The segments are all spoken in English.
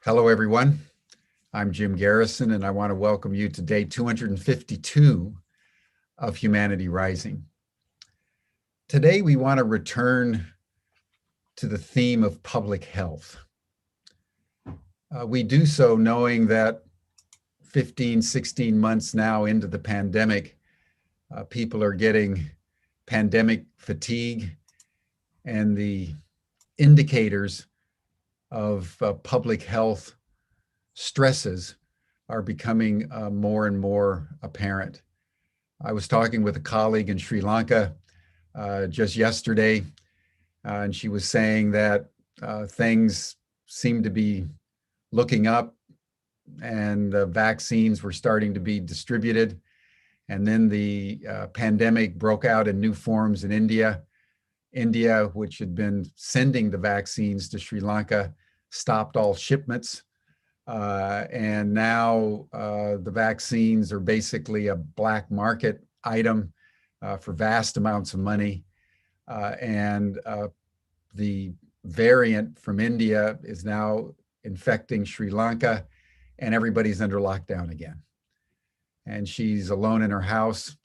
Hello, everyone. I'm Jim Garrison, and I want to welcome you to day 252 of Humanity Rising. Today, we want to return to the theme of public health. We do so knowing that 15, 16 months now into the pandemic, people are getting pandemic fatigue, and the indicators of public health stresses are becoming more and more apparent. I was talking with a colleague in Sri Lanka just yesterday, and she was saying that things seem to be looking up and vaccines were starting to be distributed. And then the pandemic broke out in new forms in India. India, which had been sending the vaccines to Sri Lanka, stopped all shipments. And now the vaccines are basically a black market item for vast amounts of money. And the variant from India is now infecting Sri Lanka, and everybody's under lockdown again. And she's alone in her house.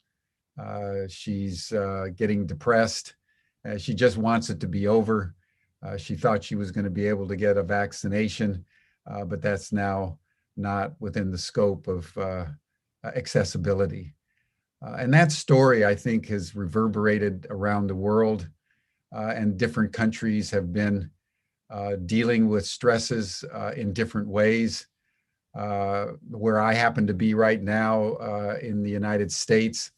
She's getting depressed. She just wants it to be over. She thought she was going to be able to get a vaccination, but that's now not within the scope of accessibility. And that story, I think, has reverberated around the world, and different countries have been dealing with stresses in different ways. Where I happen to be right now in the United States,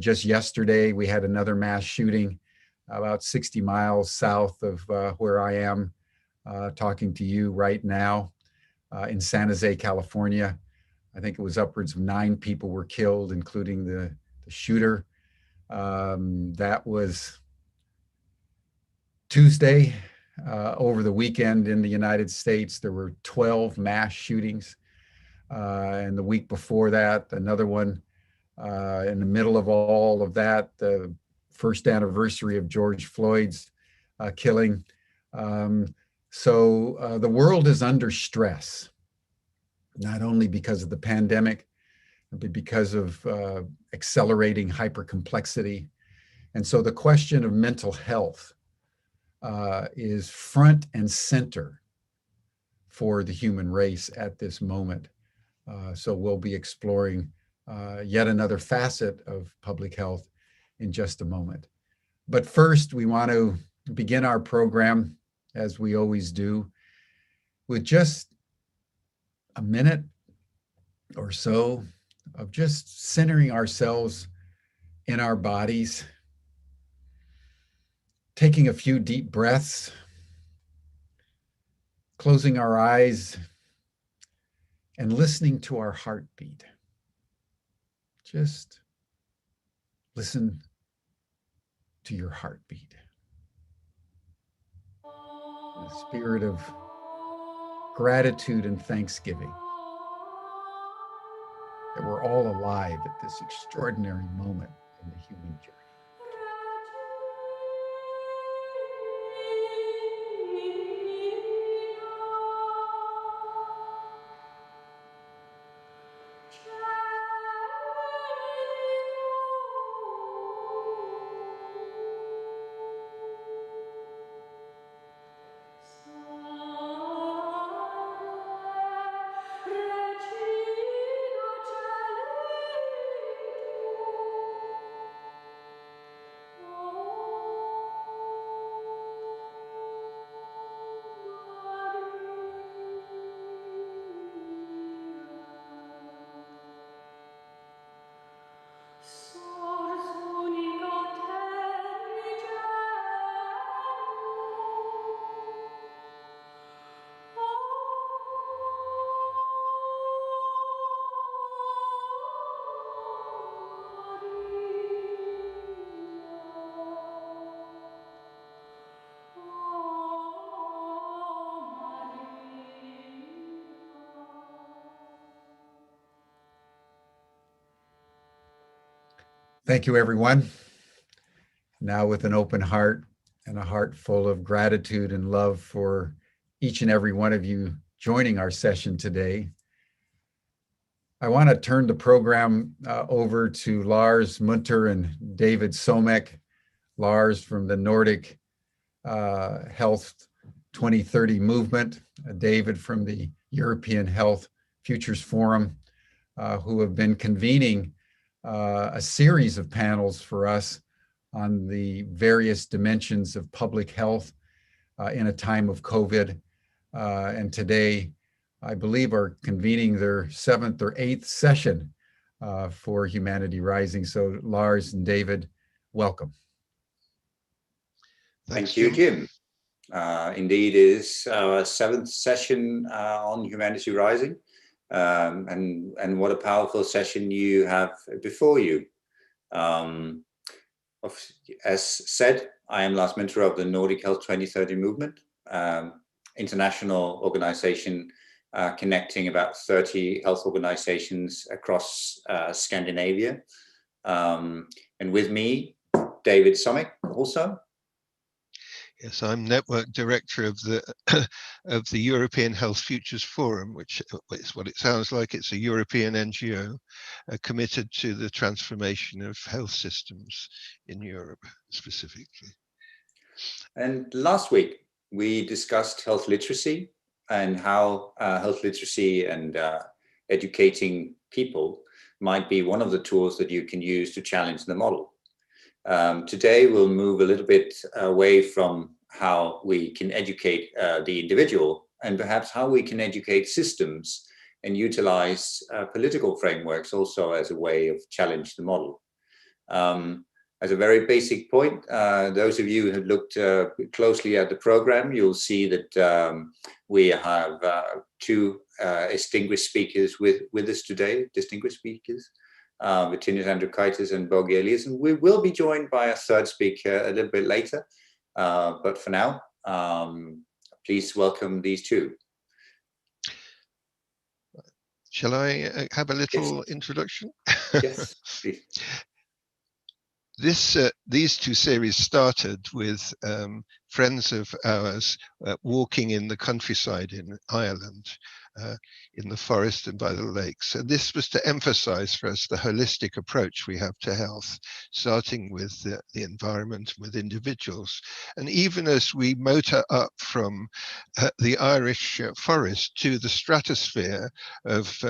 just yesterday, we had another mass shooting about 60 miles south of where I am talking to you right now in San Jose, California. I think it was upwards of 9 people were killed, including the shooter. That was Tuesday. Over the weekend in the United States, there were 12 mass shootings. And the week before that, another one. In the middle of all of that, the first anniversary of George Floyd's killing. So the world is under stress, not only because of the pandemic, but because of accelerating hypercomplexity. And so the question of mental health is front and center for the human race at this moment. So we'll be exploring yet another facet of public health in just a moment. But first, we want to begin our program, as we always do, with just a minute or so of just centering ourselves in our bodies, taking a few deep breaths, closing our eyes, and listening to our heartbeat. Just listen to your heartbeat. In a spirit of gratitude and thanksgiving that we're all alive at this extraordinary moment in the human journey. Thank you, everyone. Now, with an open heart and a heart full of gratitude and love for each and every one of you joining our session today. I want to turn the program over to Lars Munter and David Somek. Lars from the Nordic Health 2030 movement, David from the European Health Futures Forum, who have been convening a series of panels for us on the various dimensions of public health in a time of COVID. And today, I believe, are convening their 7th or 8th session for Humanity Rising. So Lars and David, welcome. Thank you, Jim. Indeed, it is our 7th session on Humanity Rising. And what a powerful session you have before you. As said, I am Lars Munter of the Nordic Health 2030 movement, international organization connecting about 30 health organizations across Scandinavia. And with me, David Somek also. Yes, I'm Network Director of the European Health Futures Forum, which is what it sounds like. It's a European NGO committed to the transformation of health systems in Europe specifically. And last week, we discussed health literacy and how health literacy and educating people might be one of the tools that you can use to challenge the model. Today, we'll move a little bit away from how we can educate the individual and perhaps how we can educate systems and utilize political frameworks also as a way of challenge the model. As a very basic point, those of you who have looked closely at the program, you'll see that we have 2 distinguished speakers with us today, Virginia Andrukaitis and Børge Eliassen. We will be joined by a 3rd speaker a little bit later, but for now, please welcome these 2. Shall I have a little introduction? Yes, please. These 2 series started with friends of ours walking in the countryside in Ireland, in the forest and by the lakes. And this was to emphasize for us the holistic approach we have to health, starting with the environment, with individuals. And even as we motor up from the Irish forest to the stratosphere of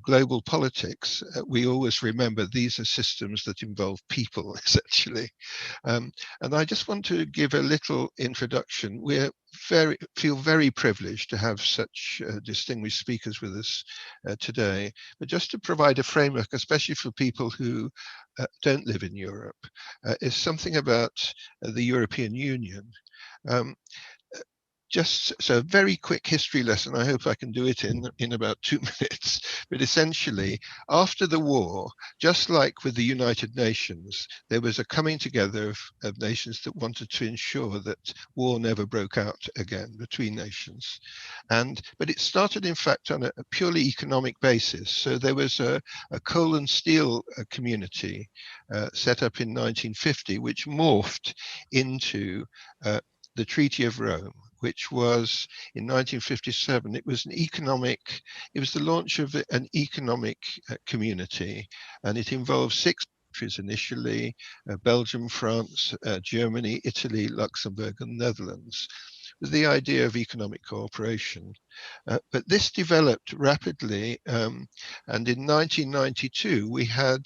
global politics, we always remember these are systems that involve people, essentially. And I just want to give a little introduction. We feel very privileged to have such distinguished speakers with us today. But just to provide a framework, especially for people who don't live in Europe, is something about the European Union. Just so a very quick history lesson. I hope I can do it in about 2 minutes. But essentially, after the war, just like with the United Nations, there was a coming together of nations that wanted to ensure that war never broke out again between nations. But it started, in fact, on a purely economic basis. So there was a coal and steel community set up in 1950, which morphed into the Treaty of Rome, which was in 1957. It was the launch of an economic community, and it involved 6 countries initially: Belgium, France, Germany, Italy, Luxembourg, and Netherlands, with the idea of economic cooperation. But this developed rapidly, and in 1992 we had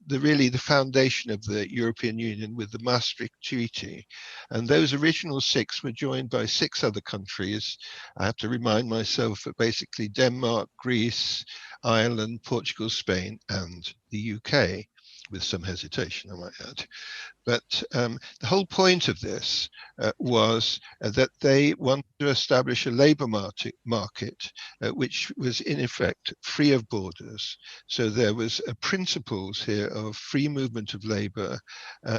really the foundation of the European Union with the Maastricht Treaty, and those original 6 were joined by 6 other countries. I have to remind myself that basically Denmark, Greece, Ireland, Portugal, Spain, and the UK, with some hesitation, I might add. But the whole point of this was that they wanted to establish a labour market which was in effect free of borders. So there was principles here of free movement of labour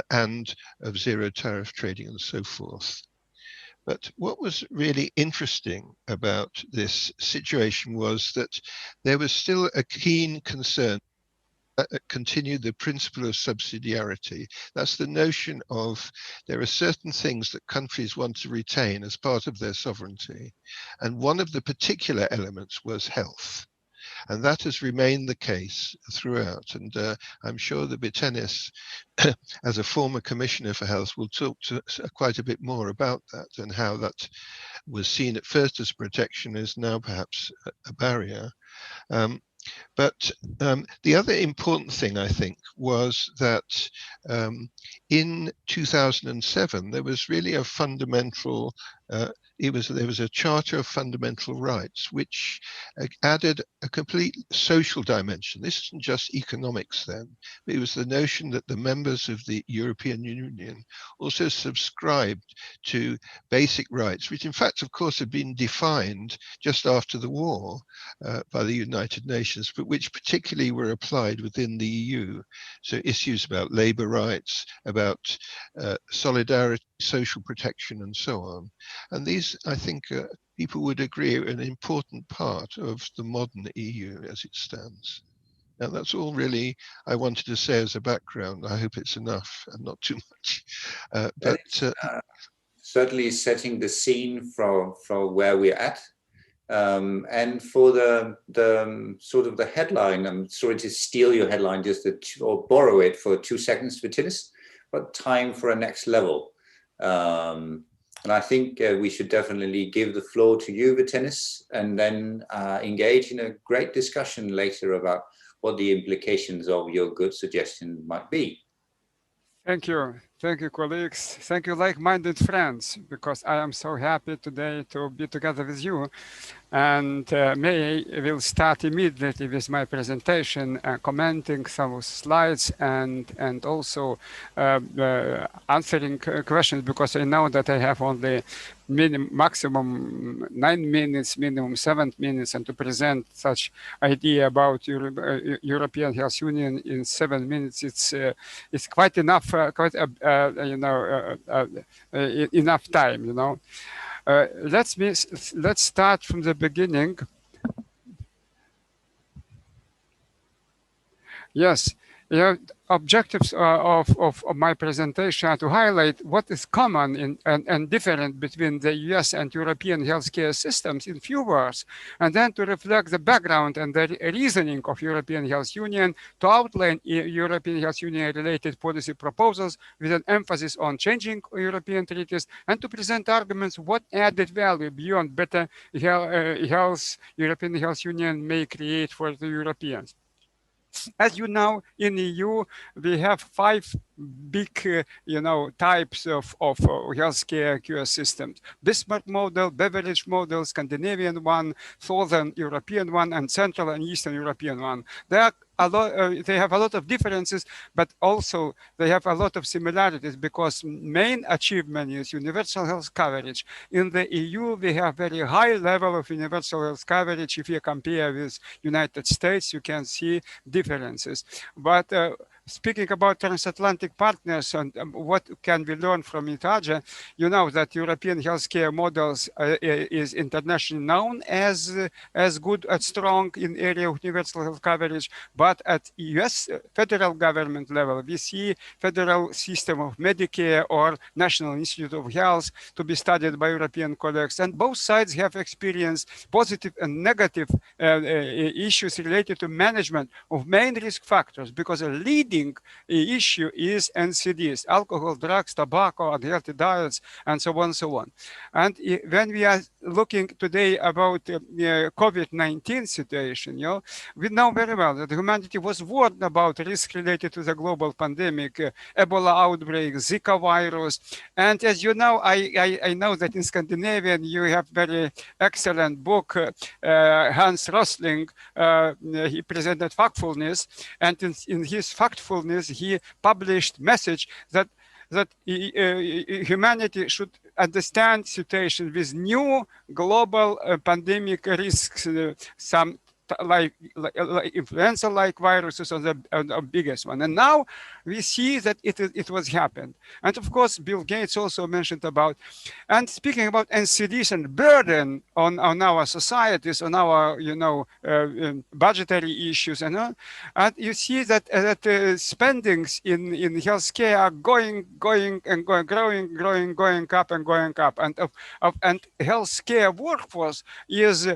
and of zero tariff trading and so forth. But what was really interesting about this situation was that there was still a keen concern continue the principle of subsidiarity. That's the notion of there are certain things that countries want to retain as part of their sovereignty. And one of the particular elements was health. And that has remained the case throughout. And I'm sure that Bitenis, as a former commissioner for health, will talk to quite a bit more about that and how that was seen at first as protection is now perhaps a barrier. But the other important thing, I think, was that in 2007, there was really a fundamental, there was a Charter of Fundamental Rights, which added a complete social dimension. This isn't just economics then, but it was the notion that the members of the European Union also subscribed to basic rights, which in fact, of course, had been defined just after the war by the United Nations, but which particularly were applied within the EU. So issues about labor rights, about solidarity, social protection, and so on. And these, I think, people would agree, are an important part of the modern EU as it stands. Now, that's all really I wanted to say as a background. I hope it's enough and not too much. But certainly setting the scene for where we're at. And for the sort of the headline, I'm sorry to steal your headline or borrow it for 2 seconds, Bitenis, but time for a next level. And I think we should definitely give the floor to you, Bitenis, and then engage in a great discussion later about what the implications of your good suggestion might be. Thank you, colleagues. Thank you, like-minded friends, because I am so happy today to be together with you. And we'll start immediately with my presentation, commenting some slides and also answering questions, because I know that I have only maximum 9 minutes, minimum 7 minutes, and to present such idea about European Health Union in 7 minutes, it's quite enough, enough time, let's start from the beginning. Yes, objectives of my presentation are to highlight what is common and different between the US and European healthcare systems in few words, and then to reflect the background and the reasoning of European Health Union, to outline European Health Union related policy proposals with an emphasis on changing European treaties, and to present arguments what added value beyond better health European Health Union may create for the Europeans. As you know, in EU, we have 5 big, types of healthcare care systems: Bismarck model, Beveridge model, Scandinavian one, Southern European one, and Central and Eastern European one. They have a lot of differences, but also they have a lot of similarities, because main achievement is universal health coverage. In the EU, we have very high level of universal health coverage. If you compare with United States, you can see differences. But speaking about transatlantic partners and what can we learn from each other, you know that European healthcare models is internationally known as good and strong in area of universal health coverage. But at US federal government level, we see federal system of Medicare or National Institute of Health to be studied by European colleagues. And both sides have experienced positive and negative issues related to management of main risk factors, because a leading issue is NCDs: alcohol, drugs, tobacco, unhealthy diets, and so on and so on. And when we are looking today about COVID-19 situation, we know very well that humanity was warned about risk related to the global pandemic, Ebola outbreak, Zika virus. And as you know, I know that in Scandinavian you have very excellent book, Hans Rosling, he presented Factfulness, and in his Factfulness he published message that humanity should understand situation with new global pandemic risks, some like influenza-like viruses are the biggest one. And now we see that it was happened. And of course, Bill Gates also mentioned about, and speaking about NCDs and burden on our societies, on our, budgetary issues and all. And you see that spendings in healthcare are going and growing up and going up. And healthcare workforce is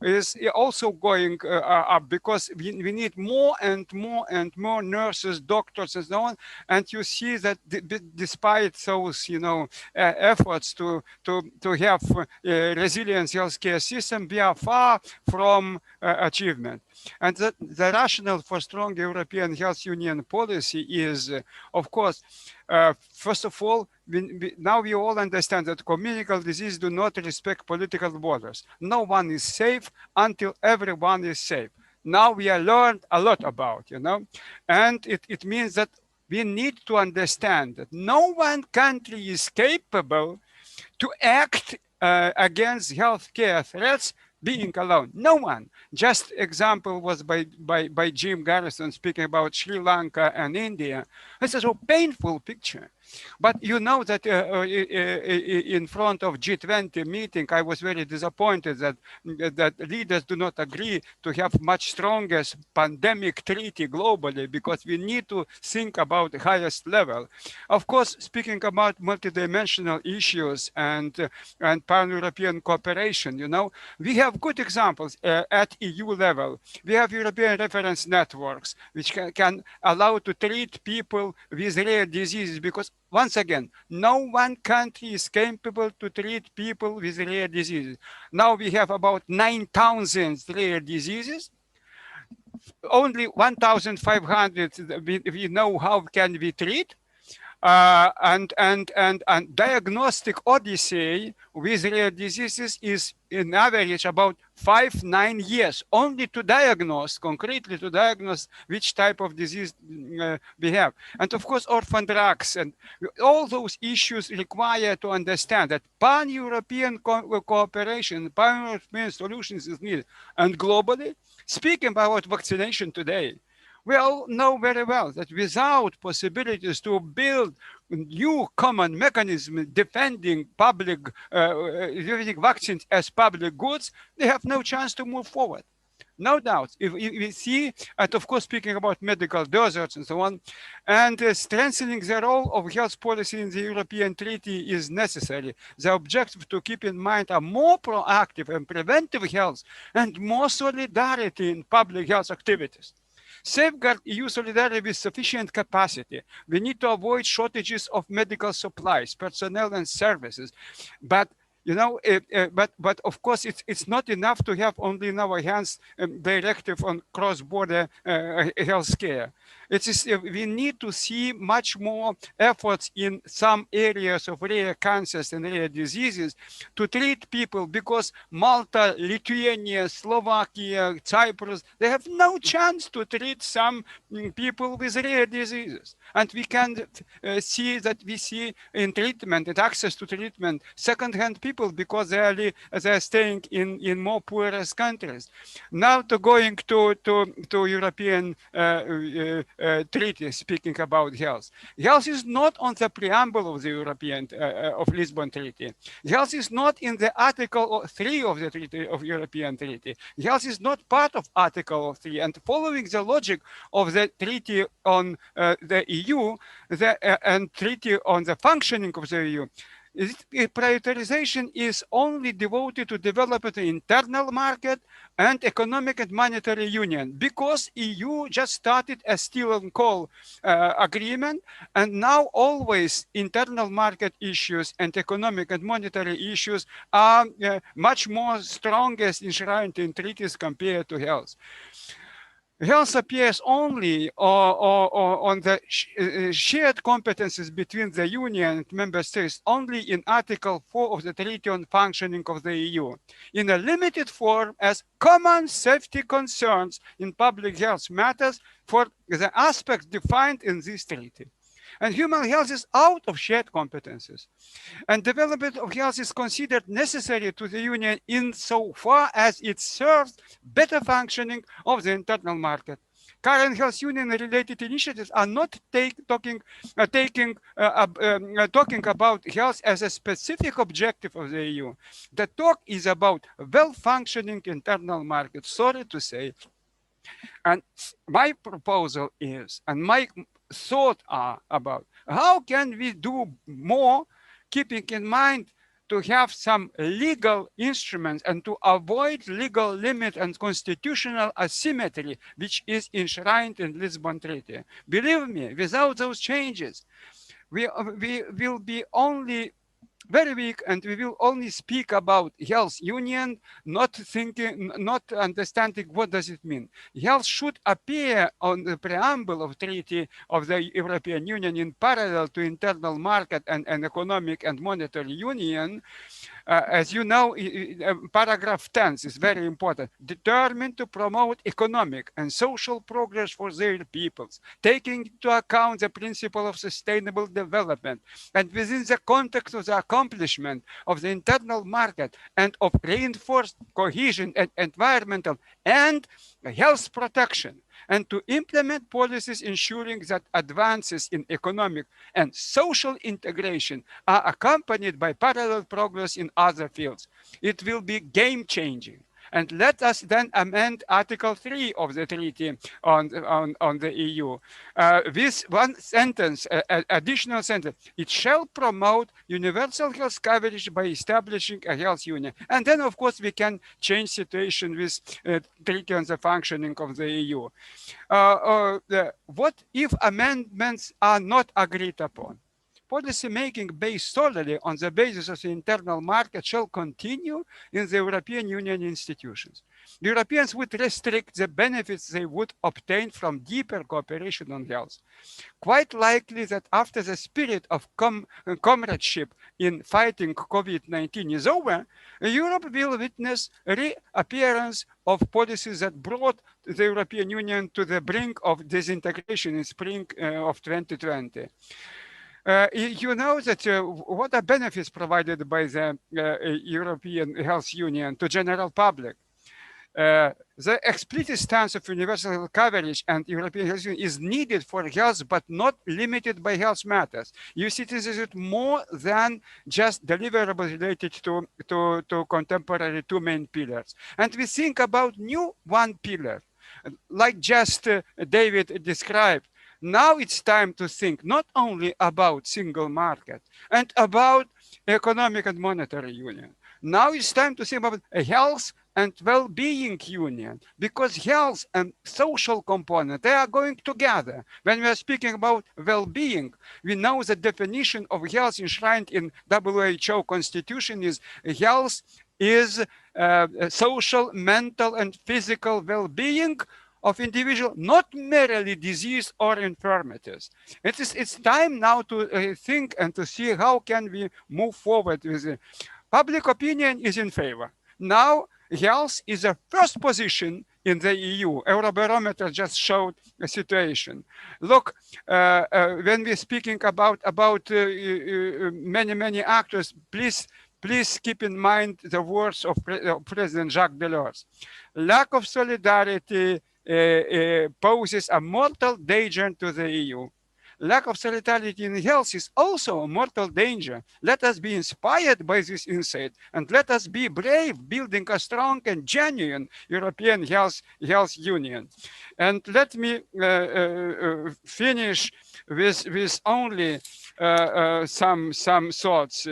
is also going up, because we need more and more nurses, doctors, and so on. And you see that despite those efforts to have resilient healthcare system, we are far from achievement. And the rationale for strong European health union policy is, of course, first of all, now we all understand that communicable diseases do not respect political borders. No one is safe until everyone is safe. Now we have learned a lot about, and it means that we need to understand that no one country is capable to act against healthcare threats being alone. No one. Just example was by Jim Garrison speaking about Sri Lanka and India. It's a so painful picture. But you know that in front of G20 meeting, I was very disappointed that leaders do not agree to have much strongest pandemic treaty globally, because we need to think about the highest level. Of course, speaking about multidimensional issues and pan-European cooperation, we have good examples at EU level. We have European reference networks, which can allow to treat people with rare diseases, because once again, no one country is capable to treat people with rare diseases. Now we have about 9,000 rare diseases. Only 1,500 we know how can we treat. And diagnostic odyssey with rare diseases is in average about 5-9 years only to diagnose, concretely to diagnose which type of disease we have. And of course, orphan drugs and all those issues require to understand that pan-European cooperation, pan-European solutions is needed. And globally, speaking about vaccination today, we all know very well that without possibilities to build new common mechanism defending public vaccines as public goods, they have no chance to move forward. No doubt. If we see, and of course, speaking about medical deserts and so on, and strengthening the role of health policy in the European Treaty is necessary. The objective to keep in mind are more proactive and preventive health and more solidarity in public health activities. Safeguard EU solidarity with sufficient capacity. We need to avoid shortages of medical supplies, personnel, and services. But but of course, it's not enough to have only in our hands directive on cross-border health care. We need to see much more efforts in some areas of rare cancers and rare diseases to treat people, because Malta, Lithuania, Slovakia, Cyprus, they have no chance to treat some people with rare diseases. And we can see that we see in treatment and access to treatment second-hand people, because they are staying in more poorest countries. Now going to European treaty, speaking about health. Health is not on the preamble of the European of Lisbon Treaty. Health is not in the Article 3 of the Treaty of European Treaty. Health is not part of Article 3. And following the logic of the Treaty on the EU and Treaty on the functioning of the EU, prioritization is only devoted to developing the internal market and economic and monetary union, because EU just started a steel and coal agreement, and now always internal market issues and economic and monetary issues are much more strongest enshrined in treaties compared to health. Health appears only on the shared competences between the Union and member states only in Article 4 of the Treaty on Functioning of the EU, in a limited form as common safety concerns in public health matters for the aspects defined in this treaty. And human health is out of shared competences. And development of health is considered necessary to the Union insofar as it serves better functioning of the internal market. Current health union related initiatives are not talking about health as a specific objective of the EU. The talk is about well-functioning internal market. Sorry to say. And my proposal is, and my thought are about how can we do more, keeping in mind to have some legal instruments and to avoid legal limit and constitutional asymmetry, which is enshrined in Lisbon Treaty. Believe me, without those changes, we will be only very weak, and we will only speak about health union, not understanding what does it mean. Health should appear on the preamble of Treaty of the European Union in parallel to internal market and economic and monetary union. As you know, paragraph 10 is very important. Determined to promote economic and social progress for their peoples, taking into account the principle of sustainable development, and within the context of the accomplishment of the internal market and of reinforced cohesion and environmental and health protection, and to implement policies ensuring that advances in economic and social integration are accompanied by parallel progress in other fields. It will be game-changing. And let us then amend Article 3 of the Treaty on the EU. This one sentence, additional sentence, it shall promote universal health coverage by establishing a health union. And then, of course, we can change situation with Treaty on the functioning of the EU. What if amendments are not agreed upon? Policy making based solely on the basis of the internal market shall continue in the European Union institutions. The Europeans would restrict the benefits they would obtain from deeper cooperation on health. Quite likely that after the spirit of comradeship in fighting COVID-19 is over, Europe will witness reappearance of policies that brought the European Union to the brink of disintegration in spring of 2020. You know that what are benefits provided by the European Health Union to general public? The explicit stance of universal health coverage and European Health Union is needed for health, but not limited by health matters. You see, this is more than just deliverables related to contemporary two main pillars. And we think about new one pillar, like just David described. Now it's time to think not only about single market and about economic and monetary union. Now it's time to think about a health and well-being union, because health and social component, they are going together. When we are speaking about well-being, we know the definition of health enshrined in WHO constitution is health is social, mental, and physical well-being of individual, not merely disease or infirmities. It's time now to think and to see how can we move forward with it. Public opinion is in favor. Now, health is a first position in the EU. Eurobarometer just showed a situation. Look, when we're speaking about many actors, please keep in mind the words of President Jacques Delors. Lack of solidarity poses a mortal danger to the EU. Lack of solidarity in health is also a mortal danger. Let us be inspired by this insight, and let us be brave, building a strong and genuine European health union. And let me finish with only some thoughts.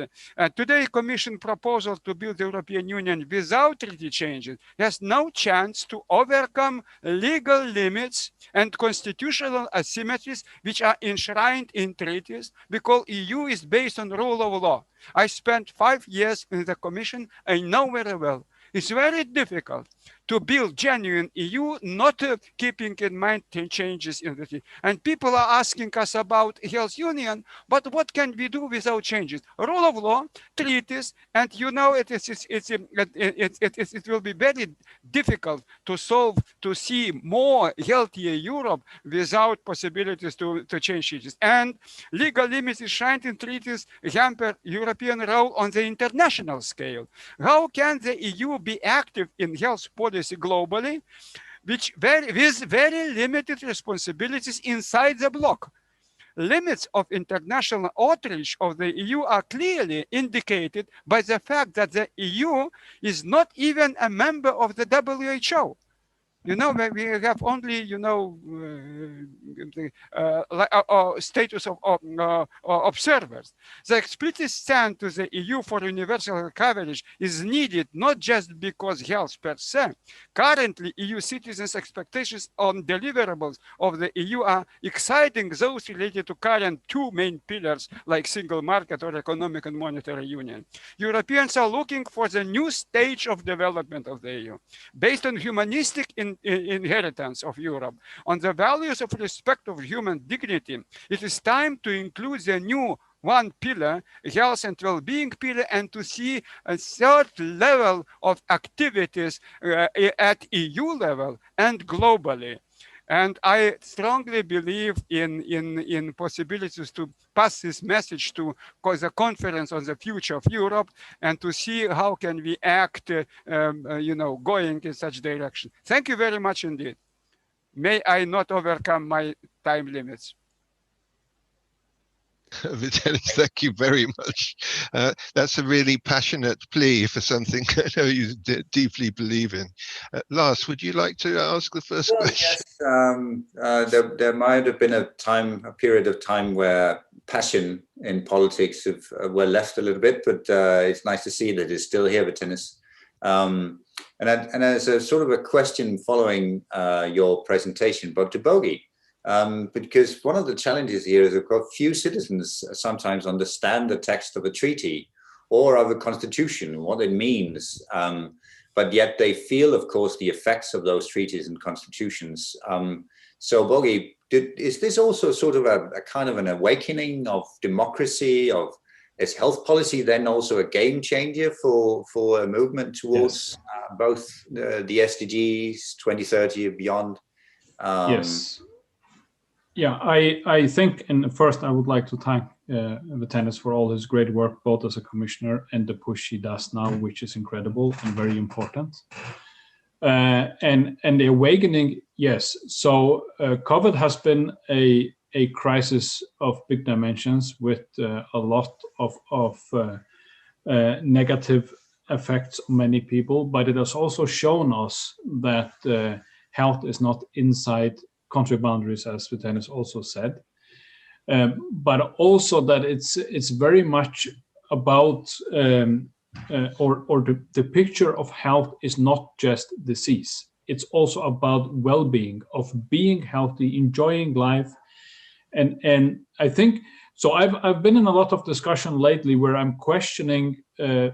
Today, Commission proposal to build the European Union without treaty changes has no chance to overcome legal limits and constitutional asymmetries which are enshrined in treaties, because EU is based on rule of law. I spent 5 years in the Commission. I know very well. It's very difficult to build genuine EU, not keeping in mind changes in the. And people are asking us about health union, but what can we do without changes? Rule of law, treaties, and you know it will be very difficult to solve, to see more healthier Europe without possibilities to change treaties. And legal limits enshrined in treaties hamper European role on the international scale. How can the EU be active in health policy globally, with very limited responsibilities inside the bloc? Limits of international outreach of the EU are clearly indicated by the fact that the EU is not even a member of the WHO. You know, we have only, you know, status of observers. The explicit stand to the EU for universal coverage is needed not just because health per se. Currently, EU citizens' expectations on deliverables of the EU are exceeding those related to current two main pillars like single market or economic and monetary union. Europeans are looking for the new stage of development of the EU, based on humanistic inheritance of Europe, on the values of respect of human dignity. It is time to include the new one pillar, health and well-being pillar, and to see a third level of activities at EU level and globally. And I strongly believe in possibilities to pass this message to the conference on the future of Europe and to see how can we act, you know, going in such direction. Thank you very much indeed. May I not overcome my time limits. Vitalis, thank you very much. That's a really passionate plea for something I know you deeply believe in. Lars, would you like to ask the first question? Yes, there might have been a period of time where passion in politics were left a little bit, but it's nice to see that it's still here, Vitalis. And as a sort of a question following your presentation, but to Bogi, because one of the challenges here is that few citizens sometimes understand the text of a treaty or of a constitution, what it means, but yet they feel, of course, the effects of those treaties and constitutions. So Bogi, is this also sort of a kind of an awakening of democracy, is health policy then also a game changer for a movement towards both the SDGs 2030 and beyond? Yes. Yeah, I think, and first I would like to thank Vitalis for all his great work, both as a commissioner and the push he does now, which is incredible and very important. And the awakening, yes. So COVID has been a crisis of big dimensions with a lot of negative effects on many people, but it has also shown us that health is not inside country boundaries, as Vitalis also said, but also that it's very much about the picture of health is not just disease. It's also about well-being, of being healthy, enjoying life, and I think so. I've been in a lot of discussion lately where I'm questioning the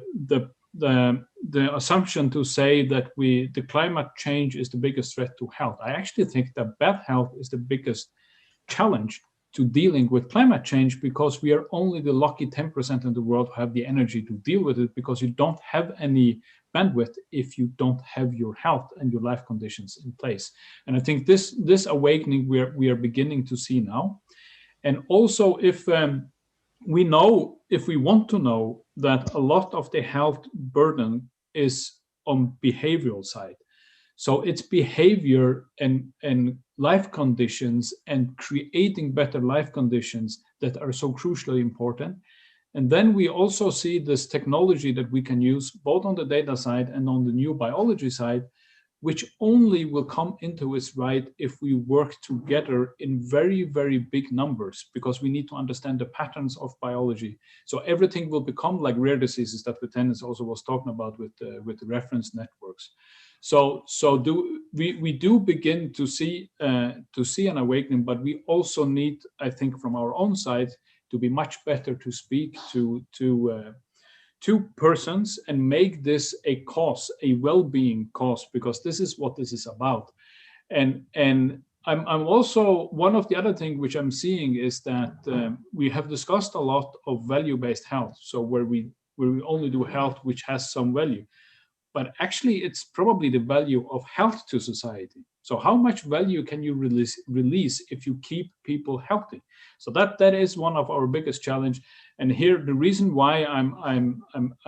assumption to say that the climate change is the biggest threat to health. I actually think that bad health is the biggest challenge to dealing with climate change, because we are only the lucky 10% in the world who have the energy to deal with it, because you don't have any bandwidth if you don't have your health and your life conditions in place. And I think this awakening we are beginning to see now. And also if we want to know that a lot of the health burden is on behavioral side. So it's behavior and life conditions and creating better life conditions that are so crucially important. And then we also see this technology that we can use both on the data side and on the new biology side, which only will come into its right if we work together in very, very big numbers, because we need to understand the patterns of biology. So everything will become like rare diseases that Vitalis also was talking about with the reference networks. So we do begin to see an awakening, but we also need, I think, from our own side, to be much better to speak to two persons and make this a cause, a well-being cause, because this is what this is about. And I'm also, one of the other things which I'm seeing is that we have discussed a lot of value-based health. So where we only do health which has some value, but actually it's probably the value of health to society. So how much value can you release if you keep people healthy? So that is one of our biggest challenge. And here the reason why I'm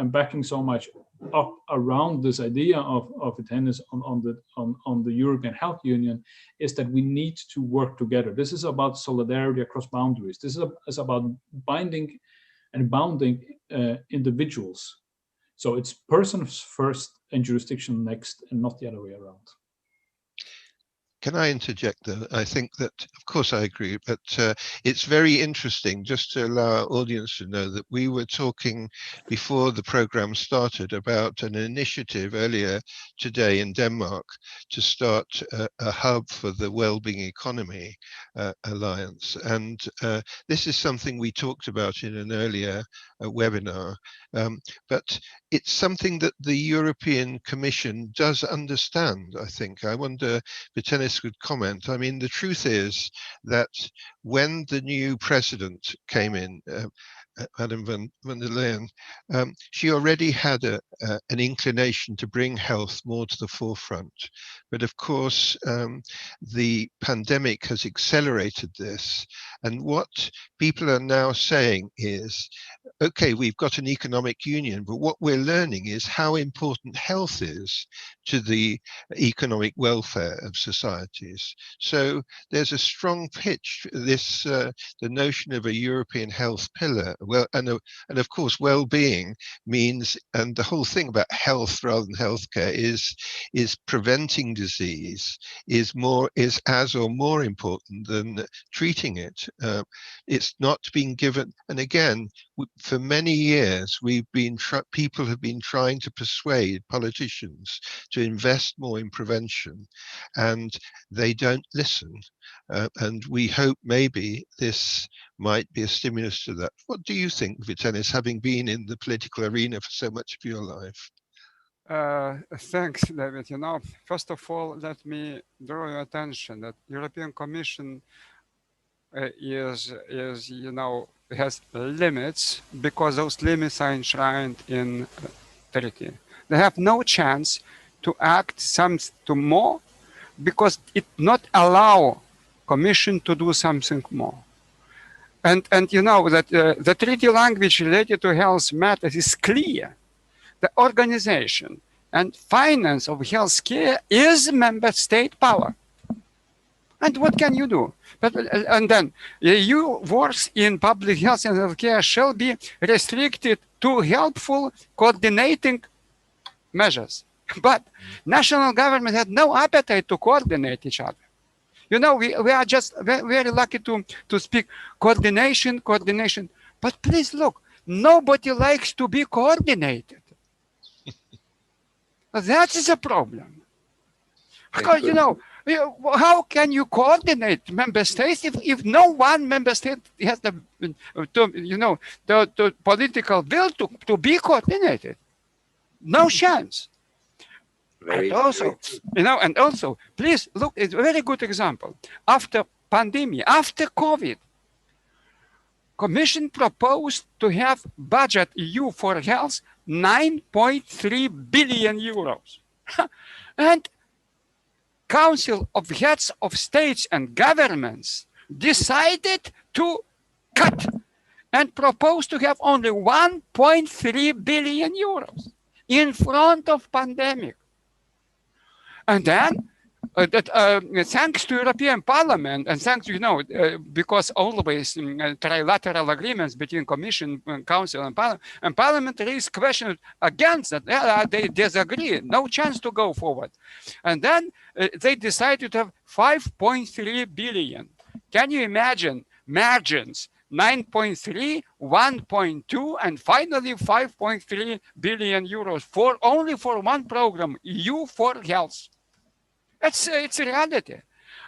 backing so much up around this idea of attendance on the European Health Union is that we need to work together. This is about solidarity across boundaries. This is about binding and bounding individuals. So it's persons first and jurisdiction next, and not the other way around. Can I interject there? I think that, of course, I agree, but it's very interesting just to allow our audience to know that we were talking before the program started about an initiative earlier today in Denmark to start a hub for the Wellbeing Economy Alliance. And this is something we talked about in an earlier webinar, but it's something that the European Commission does understand, I think. I wonder, Vitenis would comment. I mean, the truth is that when the new president came in, Madam van der Leyen, she already had an inclination to bring health more to the forefront. But of course, the pandemic has accelerated this. And what people are now saying is, okay, we've got an economic union, but what we're learning is how important health is to the economic welfare of societies. So there's a strong pitch, this the notion of a European health pillar. Well, and of course, well-being means, and the whole thing about health rather than healthcare is preventing disease is as or more important than treating it. It's not being given, and again, for many years, people have been trying to persuade politicians to invest more in prevention, and they don't listen. And we hope maybe this might be a stimulus to that. What do you think, Vitenis, having been in the political arena for so much of your life? Thanks, David. First of all, let me draw your attention that European Commission has limits because those limits are enshrined in treaty. They have no chance to act to more because it not allow Commission to do something more. And you know that the treaty language related to health matters is clear. The organization and finance of healthcare is member state power. And what can you do? And then EU works in public health and healthcare shall be restricted to helpful coordinating measures. But national government had no appetite to coordinate each other. We are just very lucky to speak coordination. But please look, nobody likes to be coordinated. That is a problem. Because, how can you coordinate member states if no one member state has the political will to be coordinated? No chance. And also, please look, it's a very good example. After pandemic, after COVID, Commission proposed to have budget EU for health 9.3 billion euros. And Council of Heads of States and Governments decided to cut and proposed to have only 1.3 billion euros in front of pandemic. And then, thanks to European Parliament and thanks to, because always trilateral agreements between Commission, Council and Parliament raised questions against that. They disagree, no chance to go forward. And then they decided to have 5.3 billion. Can you imagine margins? 9.3, 1.2, and finally 5.3 billion euros only for one program, EU for Health. It's a reality.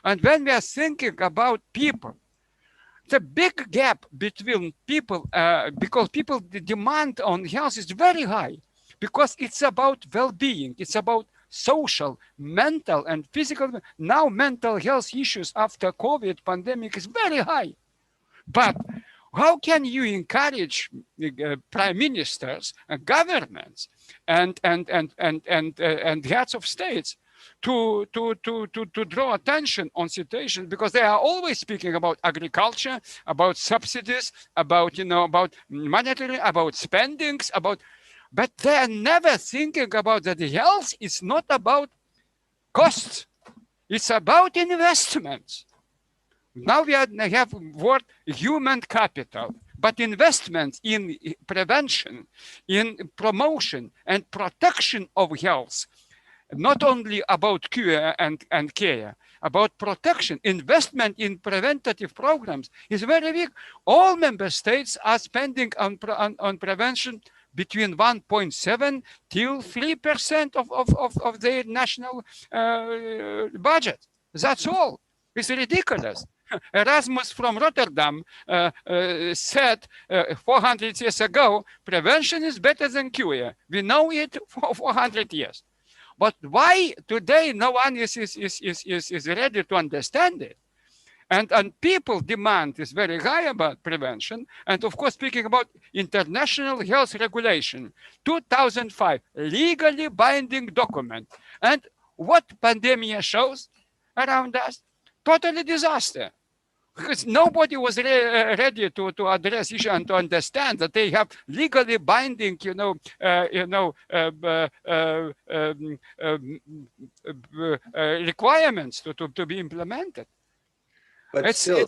And when we are thinking about people, the big gap between people, because people, the demand on health is very high, because it's about well-being, it's about social, mental, and physical. Now mental health issues after COVID pandemic is very high. But how can you encourage prime ministers, governments, and heads of states to draw attention on situation, because they are always speaking about agriculture, about subsidies, about about monetary, about spendings, but they are never thinking about that the health is not about costs, it's about investments. Now we have word human capital, but investment in prevention, in promotion and protection of health, not only about cure and care, about protection, investment in preventative programs is very big. All member states are spending on prevention between 1.7 till 3% of their national budget. That's all. It's ridiculous. Erasmus from Rotterdam said 400 years ago, prevention is better than cure. We know it for 400 years. But why today no one is ready to understand it? And people demand is very high about prevention. And of course, speaking about international health regulation, 2005, legally binding document. And what pandemic shows around us? Totally disaster. Because nobody was ready to address issue and to understand that they have legally binding, requirements to be implemented. But still,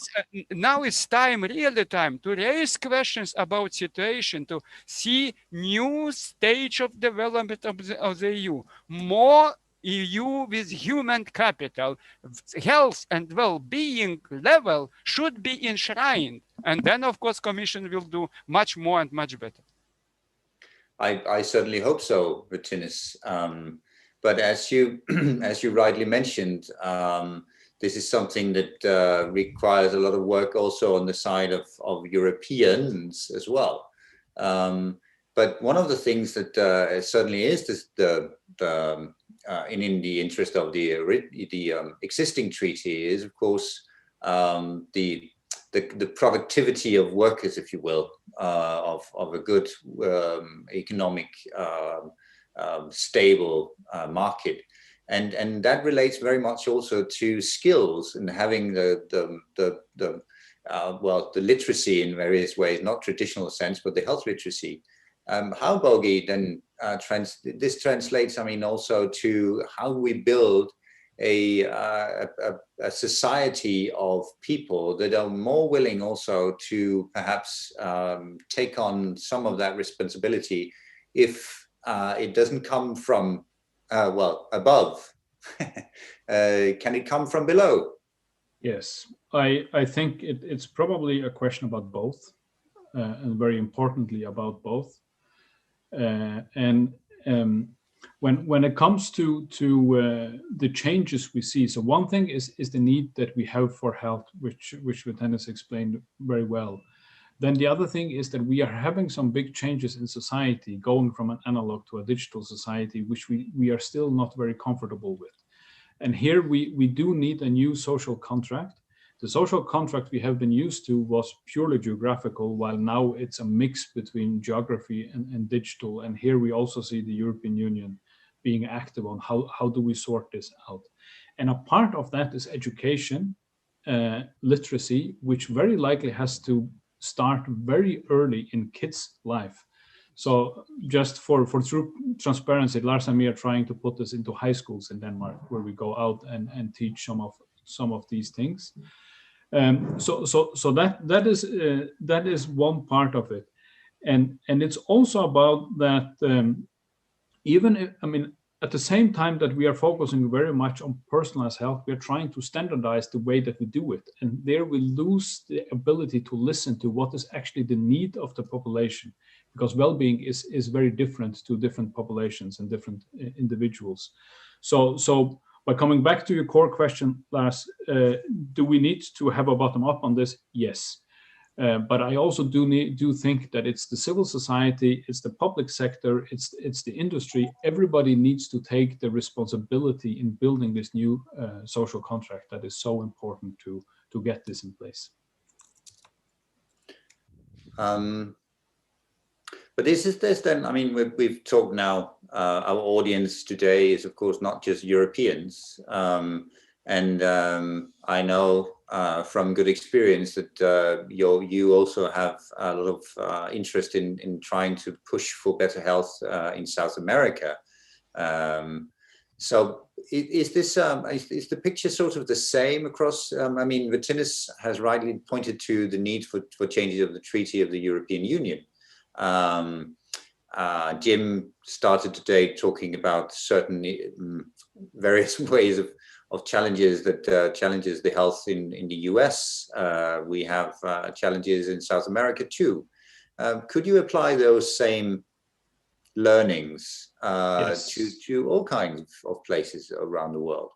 now it's time, really time, to raise questions about situation, to see new stage of development of the EU, more EU with human capital, health and well-being level should be enshrined. And then, of course, Commission will do much more and much better. I certainly hope so, Martinez. But as you rightly mentioned, this is something that requires a lot of work also on the side of Europeans as well. But one of the things that certainly is in the interest of the existing treaty is, of course, the productivity of workers, if you will, of a good economic stable market. And that relates very much also to skills and having the literacy in various ways, not traditional sense, but the health literacy. How, Bogi, then this translates, I mean, also to how we build a society of people that are more willing also to perhaps take on some of that responsibility if it doesn't come from above. Can it come from below? Yes, I think it's probably a question about both, and very importantly about both. When it comes to the changes we see, so one thing is the need that we have for health, which Martinez explained very well. Then the other thing is that we are having some big changes in society, going from an analog to a digital society, which we are still not very comfortable with. And here we do need a new social contract. The social contract we have been used to was purely geographical, while now it's a mix between geography and digital. And here we also see the European Union being active on how do we sort this out. And a part of that is education, literacy, which very likely has to start very early in kids' life. So just for true transparency, Lars and me are trying to put this into high schools in Denmark, where we go out and teach some of these things. So that is one part of it, and it's also about that. Even if, I mean, at the same time that we are focusing very much on personalized health, we are trying to standardize the way that we do it, and there we lose the ability to listen to what is actually the need of the population, because well-being is very different to different populations and different individuals. So by coming back to your core question, Lars, do we need to have a bottom up on this? Yes. But I also do think that it's the civil society, it's the public sector, it's the industry. Everybody needs to take the responsibility in building this new social contract that is so important to get this in place. But this then, I mean, we've talked now, our audience today is of course not just Europeans. I know from good experience that you also have a lot of interest in trying to push for better health in South America. So is the picture sort of the same across? I mean, Martinez has rightly pointed to the need for changes of the Treaty of the European Union. Jim started today talking about certain various ways of challenges that challenges the health in the US. We have challenges in South America too. Could you apply those same learnings Yes. to all kinds of places around the world?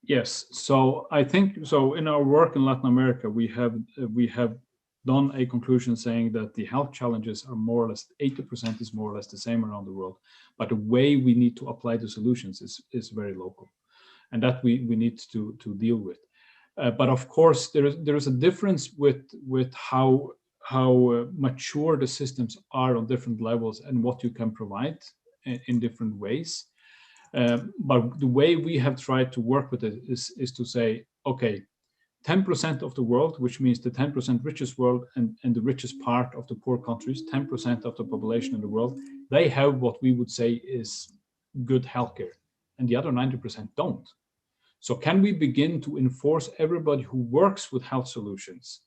Yes. So I think so. In our work in Latin America, we have done a conclusion saying that the health challenges are more or less 80% is more or less the same around the world, but the way we need to apply the solutions is very local, and that we need to deal with. But of course, there is a difference with how mature the systems are on different levels and what you can provide in different ways. But the way we have tried to work with it is to say, okay, 10% of the world, which means the 10% richest world and the richest part of the poor countries, 10% of the population in the world, they have what we would say is good healthcare, and the other 90% don't. So can we begin to enforce everybody who works with health solutions,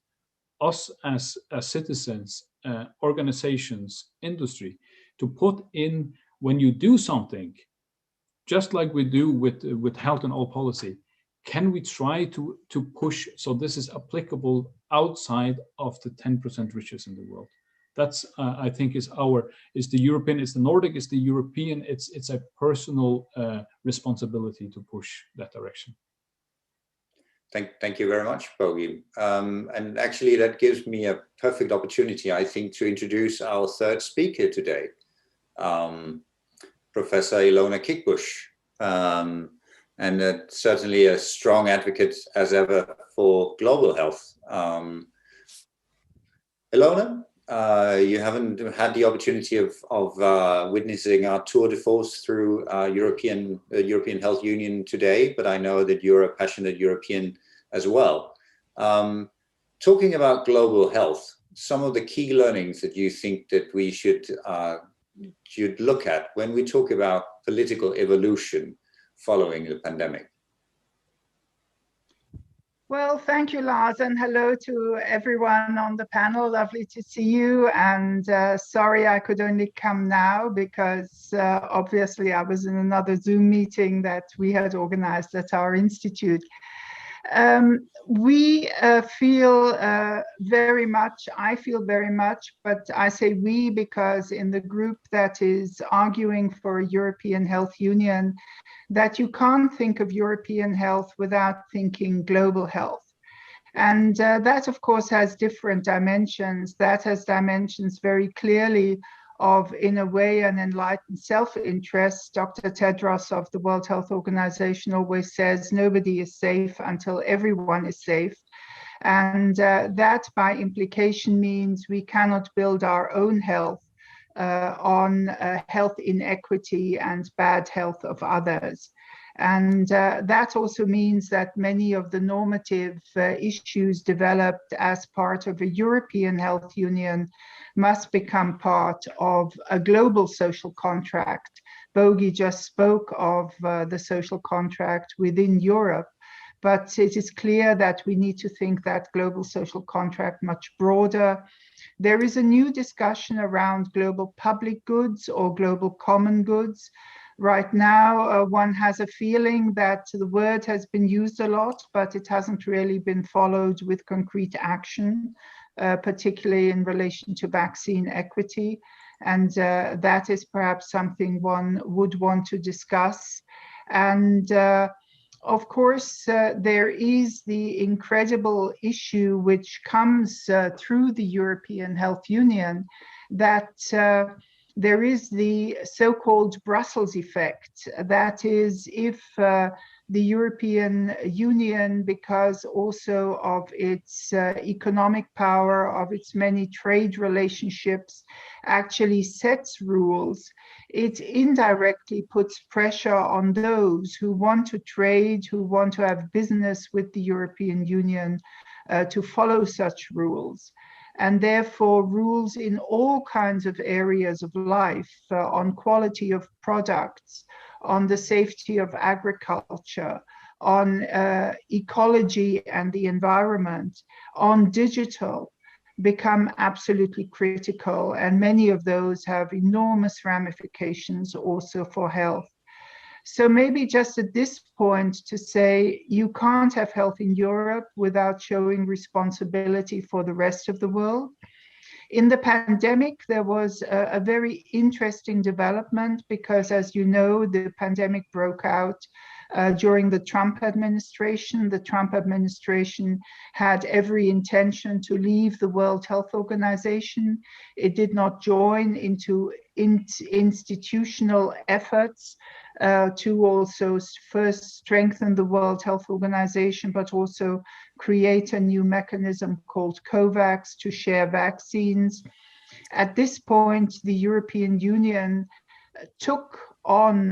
us as citizens, organizations, industry, to put in, when you do something, just like we do with health and all policy, can we try to push so this is applicable outside of the 10% richest in the world? That's I think is the European, it's the Nordic, it's the European, it's a personal responsibility to push that direction. Thank you very much, Bogi. And actually that gives me a perfect opportunity, I think, to introduce our third speaker today, Professor Elona Kickbush. And certainly a strong advocate as ever for global health. Elona, you haven't had the opportunity of witnessing our tour de force through European Health Union today, but I know that you're a passionate European as well. Talking about global health, some of the key learnings that you think that we should look at when we talk about political evolution following the pandemic. Well, thank you, Lars, and hello to everyone on the panel. Lovely to see you. And sorry I could only come now because obviously I was in another Zoom meeting that we had organized at our institute. We feel very much, I feel very much, but I say we because in the group that is arguing for a European Health Union, that you can't think of European health without thinking global health. And that, of course, has different dimensions. That has dimensions very clearly of, in a way, an enlightened self-interest. Dr. Tedros of the World Health Organization always says nobody is safe until everyone is safe. And that by implication means we cannot build our own health on health inequity and bad health of others. And that also means that many of the normative issues developed as part of a European Health Union must become part of a global social contract. Bogi just spoke of the social contract within Europe, but it is clear that we need to think that global social contract much broader. There is a new discussion around global public goods or global common goods. Right now, one has a feeling that the word has been used a lot, but it hasn't really been followed with concrete action, particularly in relation to vaccine equity. And that is perhaps something one would want to discuss. And of course, there is the incredible issue which comes through the European Health Union, that there is the so-called Brussels effect. That is, if the European Union, because also of its economic power, of its many trade relationships, actually sets rules, it indirectly puts pressure on those who want to trade, who want to have business with the European Union, to follow such rules. And therefore rules in all kinds of areas of life, on quality of products, on the safety of agriculture, on ecology and the environment, on digital, become absolutely critical. And many of those have enormous ramifications also for health. So maybe just at this point to say, you can't have health in Europe without showing responsibility for the rest of the world. In the pandemic, there was a very interesting development because, as you know, the pandemic broke out during the Trump administration. The Trump administration had every intention to leave the World Health Organization. It did not join into institutional efforts to also first strengthen the World Health Organization, but also create a new mechanism called COVAX to share vaccines. At this point, the European Union took on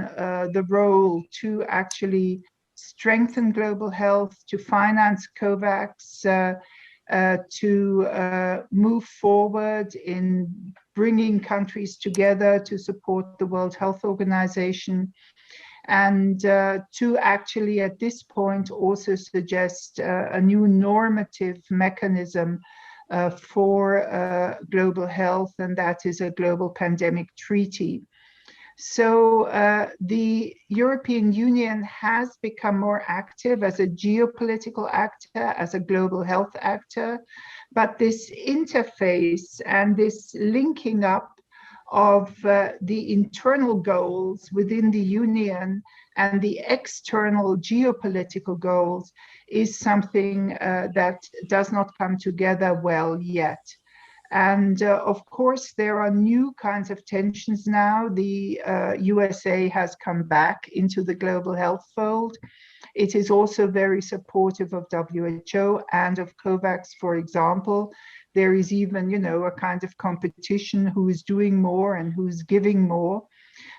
the role to actually strengthen global health, to finance COVAX, to move forward in bringing countries together to support the World Health Organization, and to actually at this point also suggest a new normative mechanism for global health, and that is a global pandemic treaty. So the European Union has become more active as a geopolitical actor, as a global health actor, but this interface and this linking up of the internal goals within the Union and the external geopolitical goals is something that does not come together well yet. And of course, there are new kinds of tensions now. The USA has come back into the global health fold. It is also very supportive of WHO and of COVAX, for example. There is even, you know, a kind of competition who is doing more and who's giving more.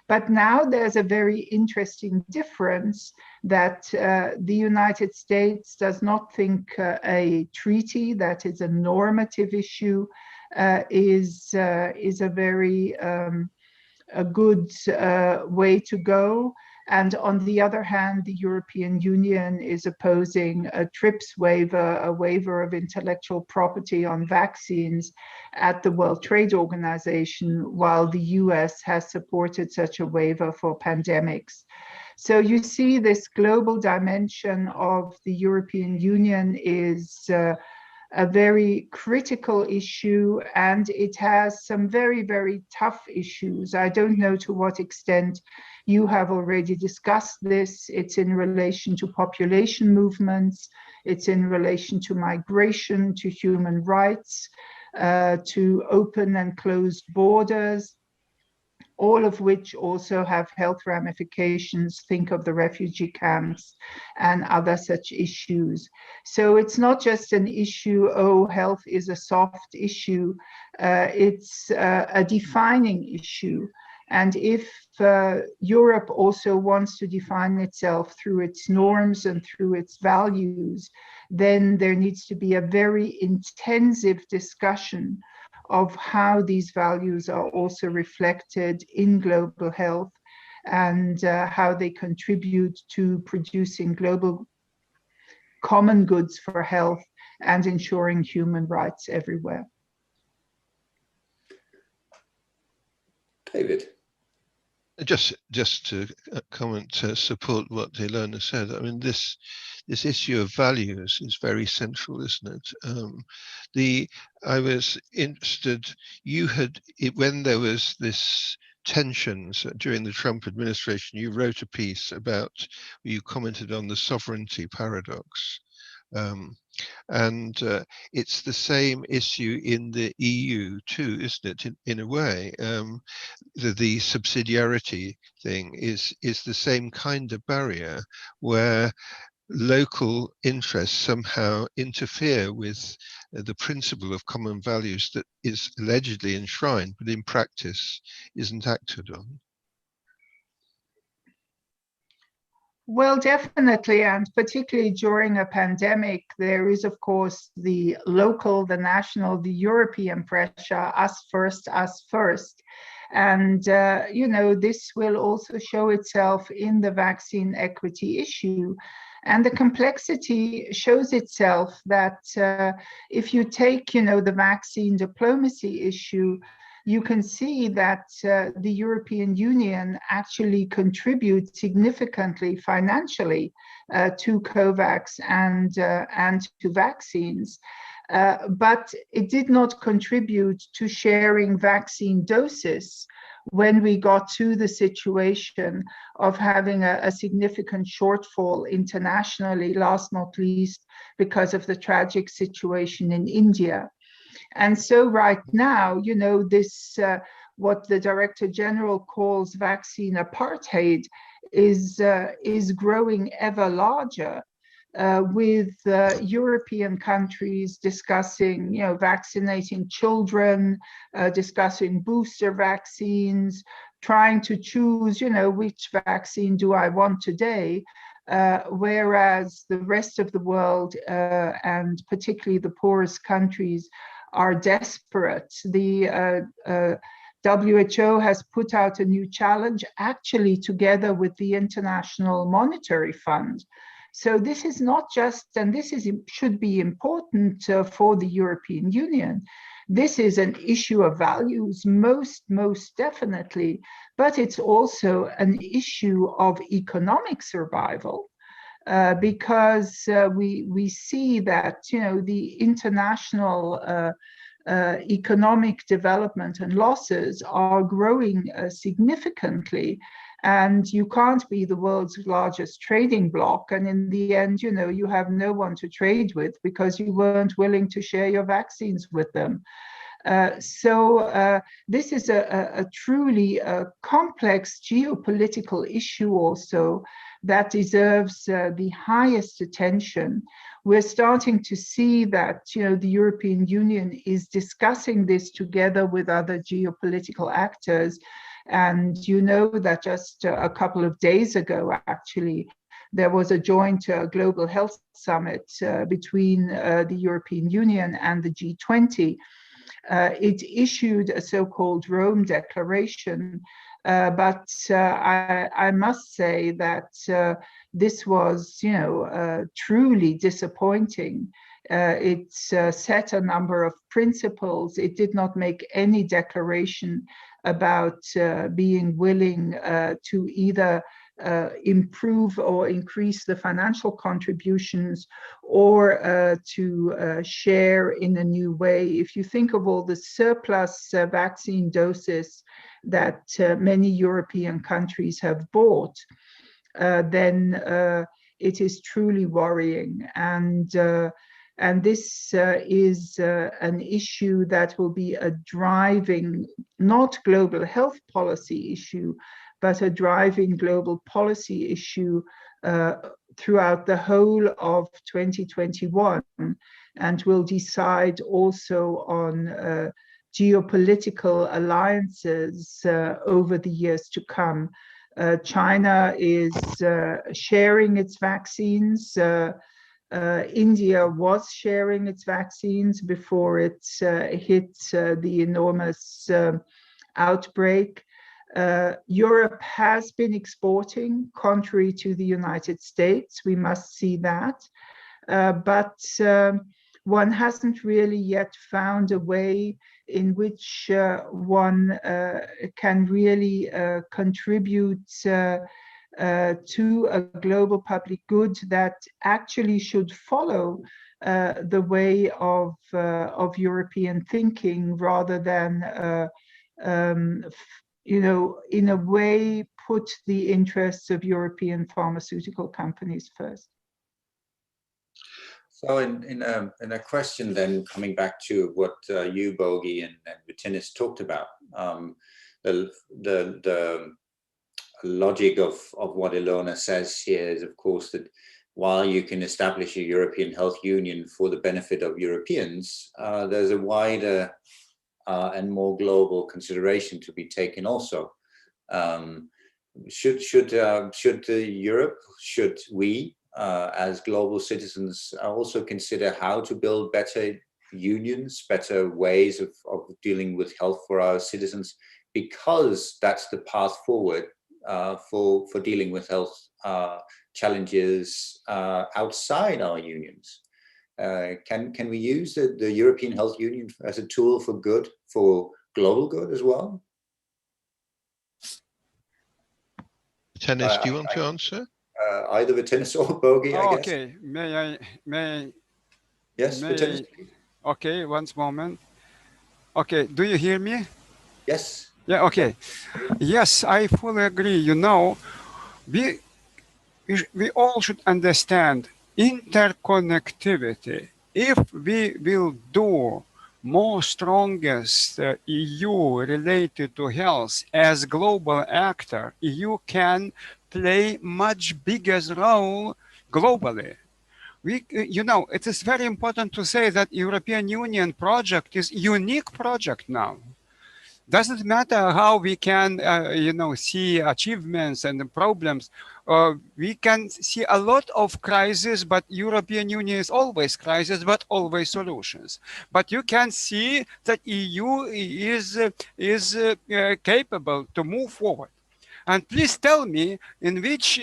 But now there's a very interesting difference that the United States does not think a treaty that is a normative issue is a very a good way to go. And on the other hand, the European Union is opposing a TRIPS waiver, a waiver of intellectual property on vaccines at the World Trade Organization, while the US has supported such a waiver for pandemics. So you see this global dimension of the European Union is a very critical issue, and it has some very, very tough issues. I don't know to what extent you have already discussed this. It's in relation to population movements, it's in relation to migration, to human rights, to open and closed borders, all of which also have health ramifications. Think of the refugee camps and other such issues. So it's not just an issue, oh, health is a soft issue, it's a defining issue. And if Europe also wants to define itself through its norms and through its values, then there needs to be a very intensive discussion of how these values are also reflected in global health and how they contribute to producing global common goods for health and ensuring human rights everywhere. David. Just to comment to support what Elona said. I mean, this issue of values is very central, isn't it? I was interested. When there was this tensions during the Trump administration. You wrote a piece about, you commented on the sovereignty paradox. And it's the same issue in the EU too, isn't it? In a way, the subsidiarity thing is the same kind of barrier where local interests somehow interfere with the principle of common values that is allegedly enshrined, but in practice isn't acted on. Well, definitely, and particularly during a pandemic, there is, of course, the local, the national, the European pressure, us first, us first. And, you know, this will also show itself in the vaccine equity issue. And the complexity shows itself that if you take, you know, the vaccine diplomacy issue, you can see that the European Union actually contributes significantly financially to COVAX and to vaccines. But it did not contribute to sharing vaccine doses when we got to the situation of having a significant shortfall internationally, last not least because of the tragic situation in India. And so right now, you know, this, what the Director General calls vaccine apartheid is growing ever larger. With European countries discussing, you know, vaccinating children, discussing booster vaccines, trying to choose, you know, which vaccine do I want today, whereas the rest of the world, and particularly the poorest countries, are desperate. The WHO has put out a new challenge, actually together with the International Monetary Fund. So this is not just, and this should be important for the European Union. This is an issue of values, most definitely, but it's also an issue of economic survival. Because we see that, you know, the international economic development and losses are growing significantly, and you can't be the world's largest trading bloc, and in the end, you know, you have no one to trade with because you weren't willing to share your vaccines with them. So this is a truly complex geopolitical issue also that deserves the highest attention. We're starting to see that, you know, the European Union is discussing this together with other geopolitical actors. And you know that just a couple of days ago, actually, there was a joint global health summit between the European Union and the G20. It issued a so-called Rome Declaration, but I must say that this was, you know, truly disappointing. It set a number of principles. It did not make any declaration about being willing to either improve or increase the financial contributions or to share in a new way. If you think of all the surplus vaccine doses that many European countries have bought, then it is truly worrying. And this is an issue that will be a driving, not global health policy issue, but a driving global policy issue throughout the whole of 2021, and will decide also on geopolitical alliances over the years to come. China is sharing its vaccines. India was sharing its vaccines before it hit the enormous outbreak. Europe has been exporting, contrary to the United States. We must see that. But one hasn't really yet found a way in which one can really contribute to a global public good that actually should follow the way of European thinking, rather than in a way, put the interests of European pharmaceutical companies first. So in a question then, coming back to what you, Bogi, and Martinez talked about, the logic of what Elona says here is, of course, that while you can establish a European Health Union for the benefit of Europeans, there's a wider and more global consideration to be taken also. Should Europe, should we, as global citizens, also consider how to build better unions, better ways of dealing with health for our citizens, because that's the path forward for dealing with health challenges outside our unions. Can we use the European Health Union as a tool for good, for global good as well? Tennis, do you want to answer? Either Martinez or Bogi, I guess. Okay, may I? Yes, Martinez. Okay, one moment. Okay, do you hear me? Yes. Yeah, okay. Yes, I fully agree. We all should understand interconnectivity. If we will do more strongest EU related to health as global actor, EU can play much bigger role globally. It is very important to say that European Union project is unique project now. Doesn't matter how we can, see achievements and problems. We can see a lot of crises, but European Union is always crisis, but always solutions. But you can see that EU is capable to move forward. And please tell me in which,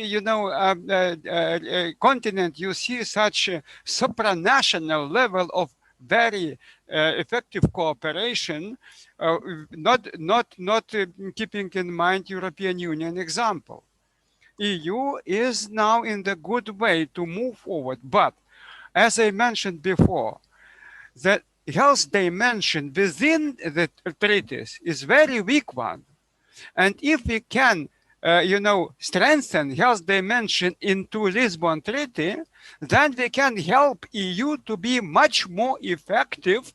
continent you see such a supranational level of very effective cooperation, not keeping in mind European Union example. EU is now in the good way to move forward, but as I mentioned before, the health dimension within the treaties is very weak one. And if we can, strengthen health dimension into Lisbon Treaty, then we can help EU to be much more effective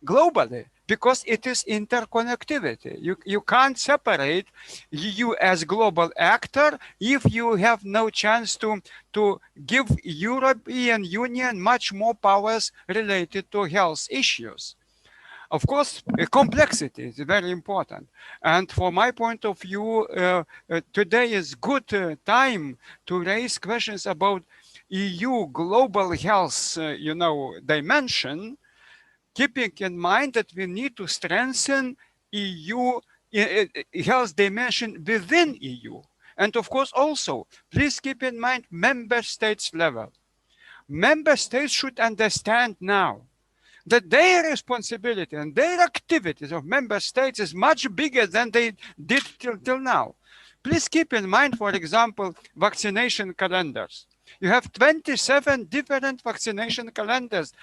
globally, because it is interconnectivity. You can't separate EU as global actor if you have no chance to give European Union much more powers related to health issues. Of course, complexity is very important. And from my point of view, today is good time to raise questions about EU global health, dimension, keeping in mind that we need to strengthen EU health dimension within EU. And of course, also, please keep in mind member states level. Member states should understand now that their responsibility and their activities of member states is much bigger than they did till now. Please keep in mind, for example, vaccination calendars. You have 27 different vaccination calendars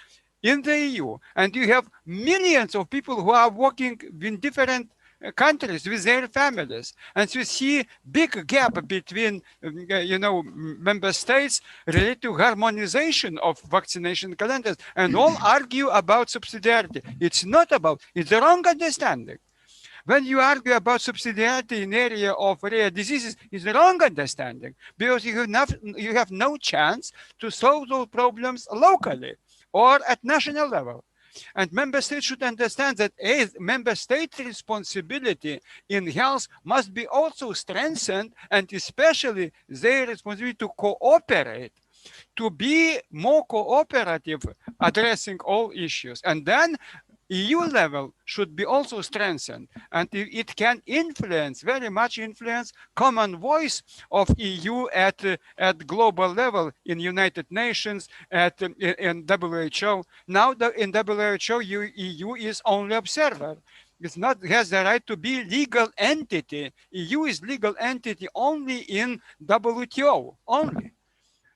in the EU, and you have millions of people who are working in different countries with their families, and you see big gap between member states related to harmonization of vaccination calendars, and all argue about subsidiarity. It's not about, it's the wrong understanding. When you argue about subsidiarity in area of rare diseases, it's the wrong understanding, because you have no chance to solve those problems locally or at national level. And member states should understand that member state responsibility in health must be also strengthened, and especially their responsibility to cooperate, to be more cooperative, addressing all issues. And then EU level should be also strengthened, and it can influence, very much influence, common voice of EU at global level in United Nations, in WHO. Now in WHO, EU is only observer. It's not has the right to be legal entity. EU is legal entity only in WTO, only.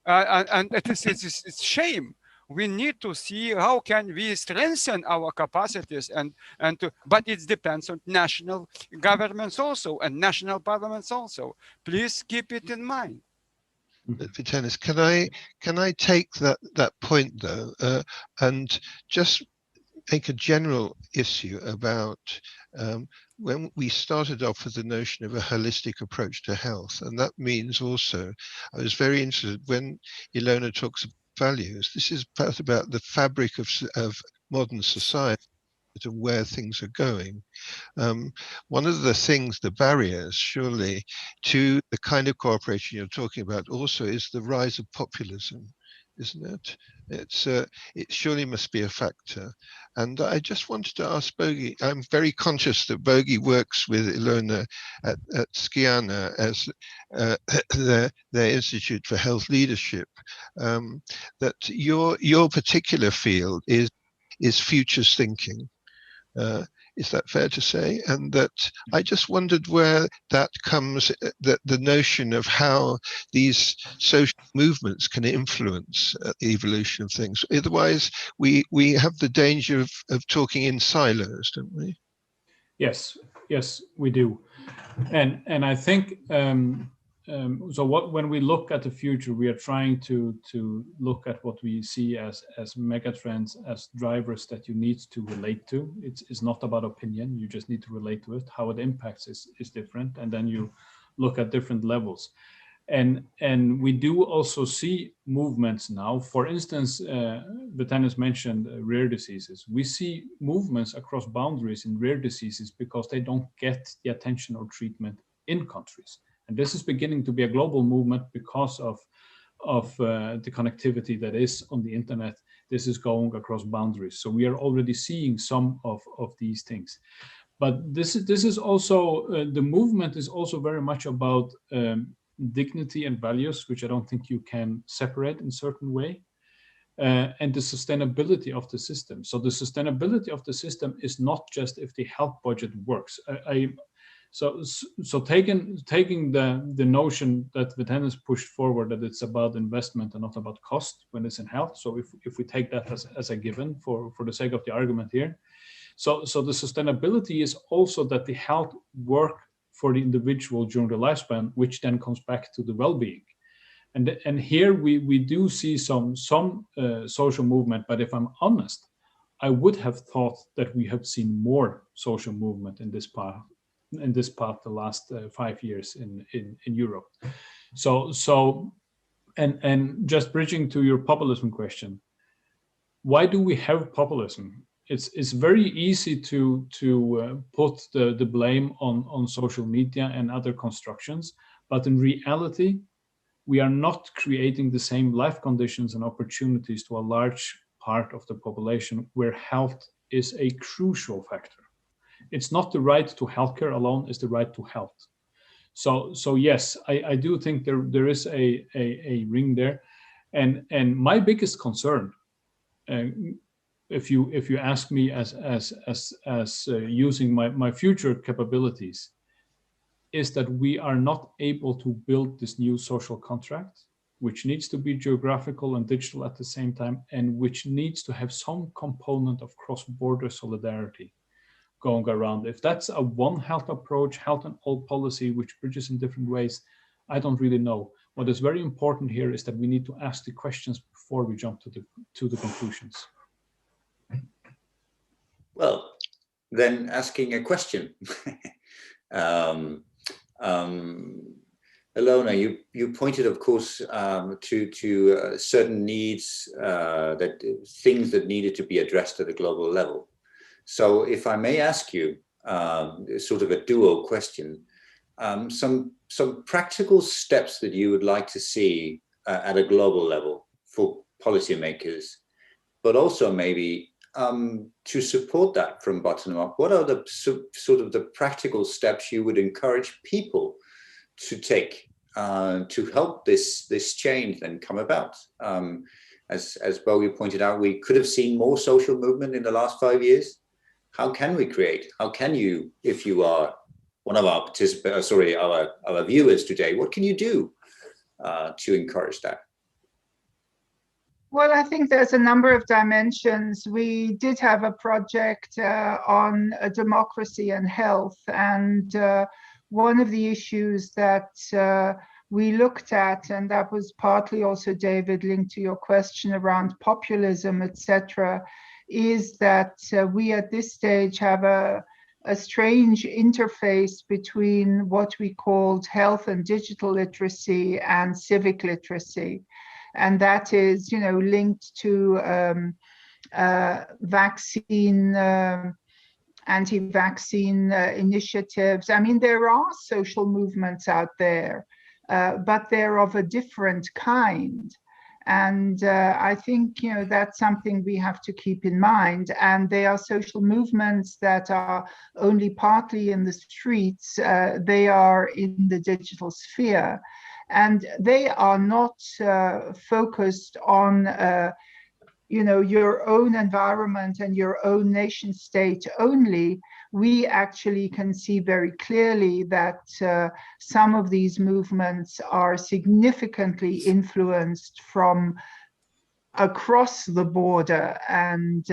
And it's shame we need to see how can we strengthen our capacities but it depends on national governments also and national parliaments also. Please keep it in mind. Vytenis, can I take that point though, and just make a general issue about when we started off with the notion of a holistic approach to health, and that means also, I was very interested when Elona talks about values. This is about the fabric of modern society and where things are going. One of the things, the barriers, surely, to the kind of cooperation you're talking about also is the rise of populism, isn't it? It surely must be a factor. And I just wanted to ask Bogi, I'm very conscious that Bogi works with Elona at Skiana as their Institute for Health Leadership, that your particular field is futures thinking. Is that fair to say? And that I just wondered where that comes, that the notion of how these social movements can influence the evolution of things. Otherwise, we have the danger of talking in silos, don't we? Yes, we do. And I think when we look at the future, we are trying to look at what we see as megatrends, as drivers that you need to relate to. It's not about opinion, you just need to relate to it. How it impacts is different, and then you look at different levels. And we do also see movements now. For instance, Vytenis mentioned rare diseases. We see movements across boundaries in rare diseases because they don't get the attention or treatment in countries. And this is beginning to be a global movement because of the connectivity that is on the internet. This is going across boundaries. So we are already seeing some of these things. But this is also, the movement is also very much about dignity and values, which I don't think you can separate in a certain way, and the sustainability of the system. So the sustainability of the system is not just if the health budget works. So taking the notion that Vytenis pushed forward, that it's about investment and not about cost when it's in health. So if we take that as a given for the sake of the argument here, so the sustainability is also that the health work for the individual during the lifespan, which then comes back to the well-being. And here we do see some social movement, but if I'm honest, I would have thought that we have seen more social movement in this path the last 5 years in Europe. So and just bridging to your populism question, why do we have populism? It's very easy to put the blame on social media and other constructions, but in reality, we are not creating the same life conditions and opportunities to a large part of the population where health is a crucial factor. It's not the right to healthcare alone, it's the right to health. So yes, I do think there is a ring there, and my biggest concern, if you ask me as using my future capabilities, is that we are not able to build this new social contract, which needs to be geographical and digital at the same time, and which needs to have some component of cross-border solidarity going around. If that's a one health approach, health and all policy, which bridges in different ways, I don't really know. What is very important here is that we need to ask the questions before we jump to the conclusions. Well, then asking a question. Elona, you pointed, of course, to certain needs, things that needed to be addressed at a global level. So if I may ask you sort of a duo question, some practical steps that you would like to see at a global level for policymakers, but also maybe to support that from bottom up. What are the sort of the practical steps you would encourage people to take to help this change then come about? As Bogi pointed out, we could have seen more social movement in the last 5 years. How can we create? How can you, if you are one of our participants, our viewers today, what can you do to encourage that? Well, I think there's a number of dimensions. We did have a project on democracy and health, and one of the issues that we looked at, and that was partly also, David, linked to your question around populism, etc., is that we at this stage have a strange interface between what we called health and digital literacy and civic literacy. And that is, linked to vaccine, anti-vaccine initiatives. I mean, there are social movements out there, but they're of a different kind. And I think, that's something we have to keep in mind. And they are social movements that are only partly in the streets. They are in the digital sphere. And they are not focused on, your own environment and your own nation state only. We actually can see very clearly that some of these movements are significantly influenced from across the border, and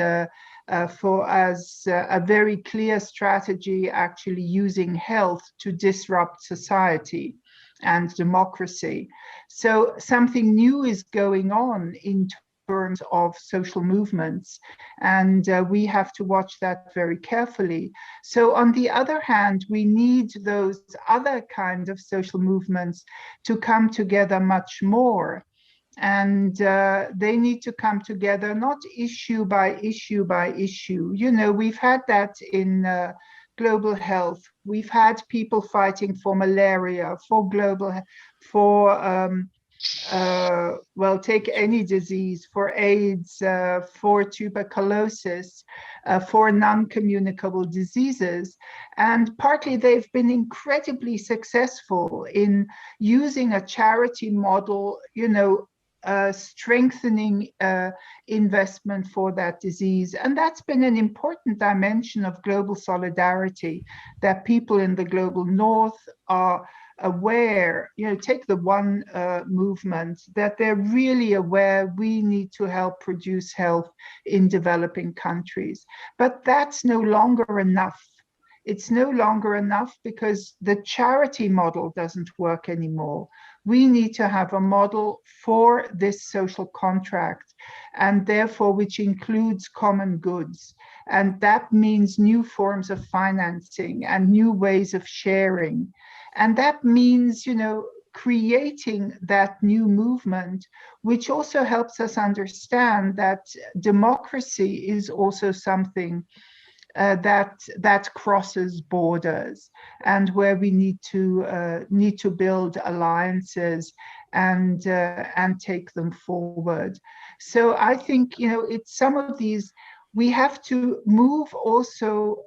for as a very clear strategy, actually using health to disrupt society and democracy. So something new is going on in terms of social movements, and we have to watch that very carefully. So on the other hand, we need those other kind of social movements to come together much more. And they need to come together, not issue by issue by issue. We've had that in global health. We've had people fighting for malaria, for take any disease, for AIDS, for tuberculosis, for non-communicable diseases. And partly they've been incredibly successful in using a charity model, strengthening investment for that disease. And that's been an important dimension of global solidarity, that people in the global north are aware, take the One movement, that they're really aware we need to help produce health in developing countries. But that's no longer enough. It's no longer enough because the charity model doesn't work anymore. We need to have a model for this social contract, and therefore which includes common goods. And that means new forms of financing and new ways of sharing. And that means, creating that new movement, which also helps us understand that democracy is also something that crosses borders, and where we need to build alliances and take them forward. So I think it's some of these we have to move also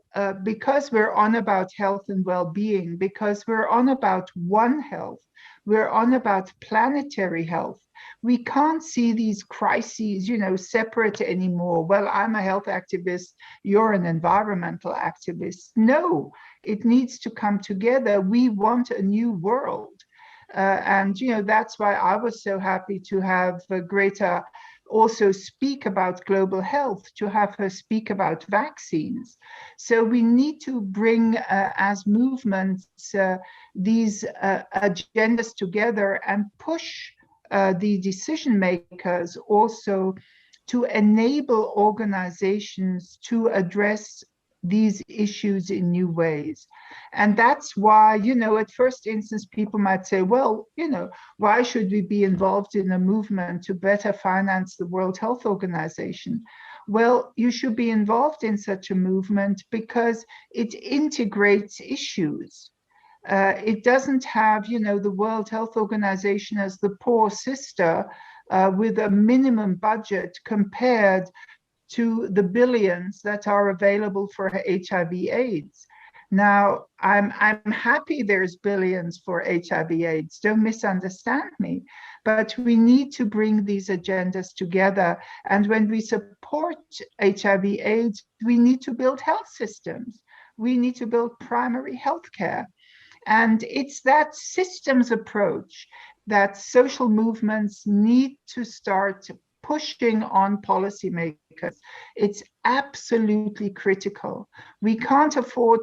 because we're on about health and well-being, because we're on about One Health, we're on about planetary health. We can't see these crises, separate anymore. Well, I'm a health activist, you're an environmental activist. No, it needs to come together. We want a new world. And that's why I was so happy to have Greta also speak about global health, to have her speak about vaccines. So we need to bring, as movements, these agendas together and push the decision makers also to enable organizations to address these issues in new ways. And that's why, at first instance, people might say, well, why should we be involved in a movement to better finance the World Health Organization? Well, you should be involved in such a movement because it integrates issues. It doesn't have, the World Health Organization as the poor sister with a minimum budget compared to the billions that are available for HIV/AIDS. Now, I'm happy there's billions for HIV/AIDS, don't misunderstand me, but we need to bring these agendas together. And when we support HIV/AIDS, we need to build health systems. We need to build primary health care. And it's that systems approach that social movements need to start pushing on policymakers. It's absolutely critical. We can't afford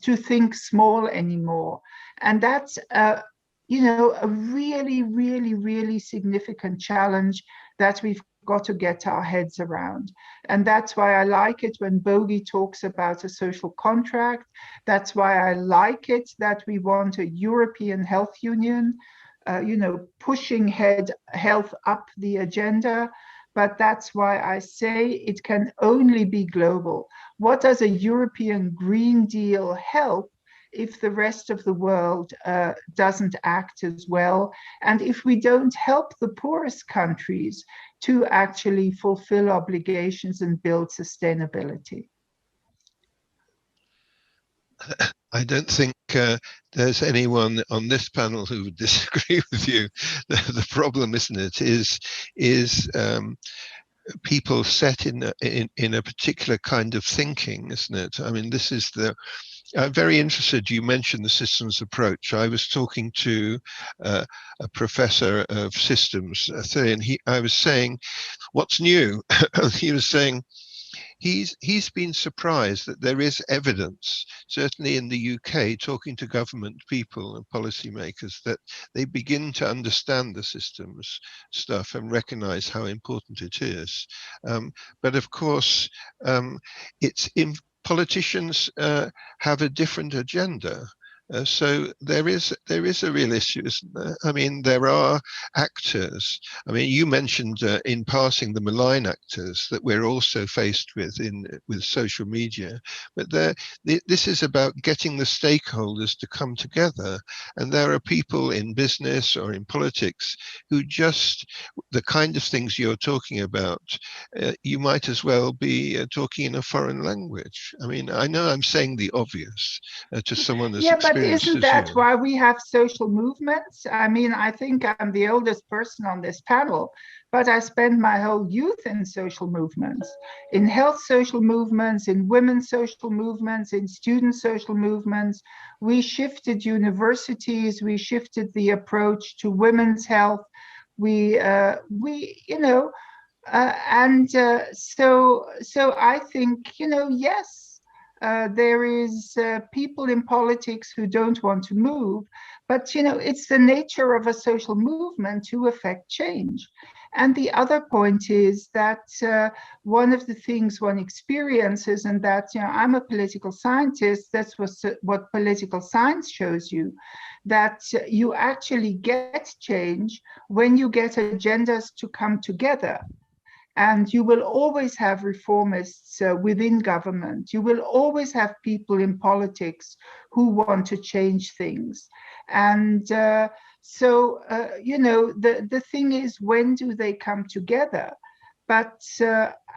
to think small anymore. And that's a really, really, really significant challenge that we've got to get our heads around. And that's why I like it when Bogi talks about a social contract. That's why I like it that we want a European health union, pushing health up the agenda. But that's why I say it can only be global. What does a European Green Deal help if the rest of the world doesn't act as well, and if we don't help the poorest countries to actually fulfill obligations and build sustainability? I don't think there's anyone on this panel who would disagree with you. The problem, isn't it, is people set in a particular kind of thinking, isn't it? I mean, this is the I'm very interested. You mentioned the systems approach. I was talking to a professor of systems theory, and I was saying, "What's new?" He was saying he's been surprised that there is evidence, certainly in the UK, talking to government people and policymakers, that they begin to understand the systems stuff and recognise how important it is. But of course, it's in politicians have a different agenda. So there is a real issue, isn't there? I mean, there are actors. I mean, you mentioned in passing the malign actors that we're also faced with with social media, but this is about getting the stakeholders to come together. And there are people in business or in politics who just the kind of things you're talking about. You might as well be talking in a foreign language. I mean, I know I'm saying the obvious to someone as experienced. Isn't that why we have social movements? I mean, I think I'm the oldest person on this panel, but I spent my whole youth in social movements, in health social movements, in women's social movements, in student social movements. We shifted universities, we shifted the approach to women's health. So I think, yes, there is people in politics who don't want to move, but it's the nature of a social movement to affect change. And the other point is that one of the things one experiences, and that I'm a political scientist, that's what political science shows you, that you actually get change when you get agendas to come together. And you will always have reformists within government. You will always have people in politics who want to change things. And the thing is, when do they come together? But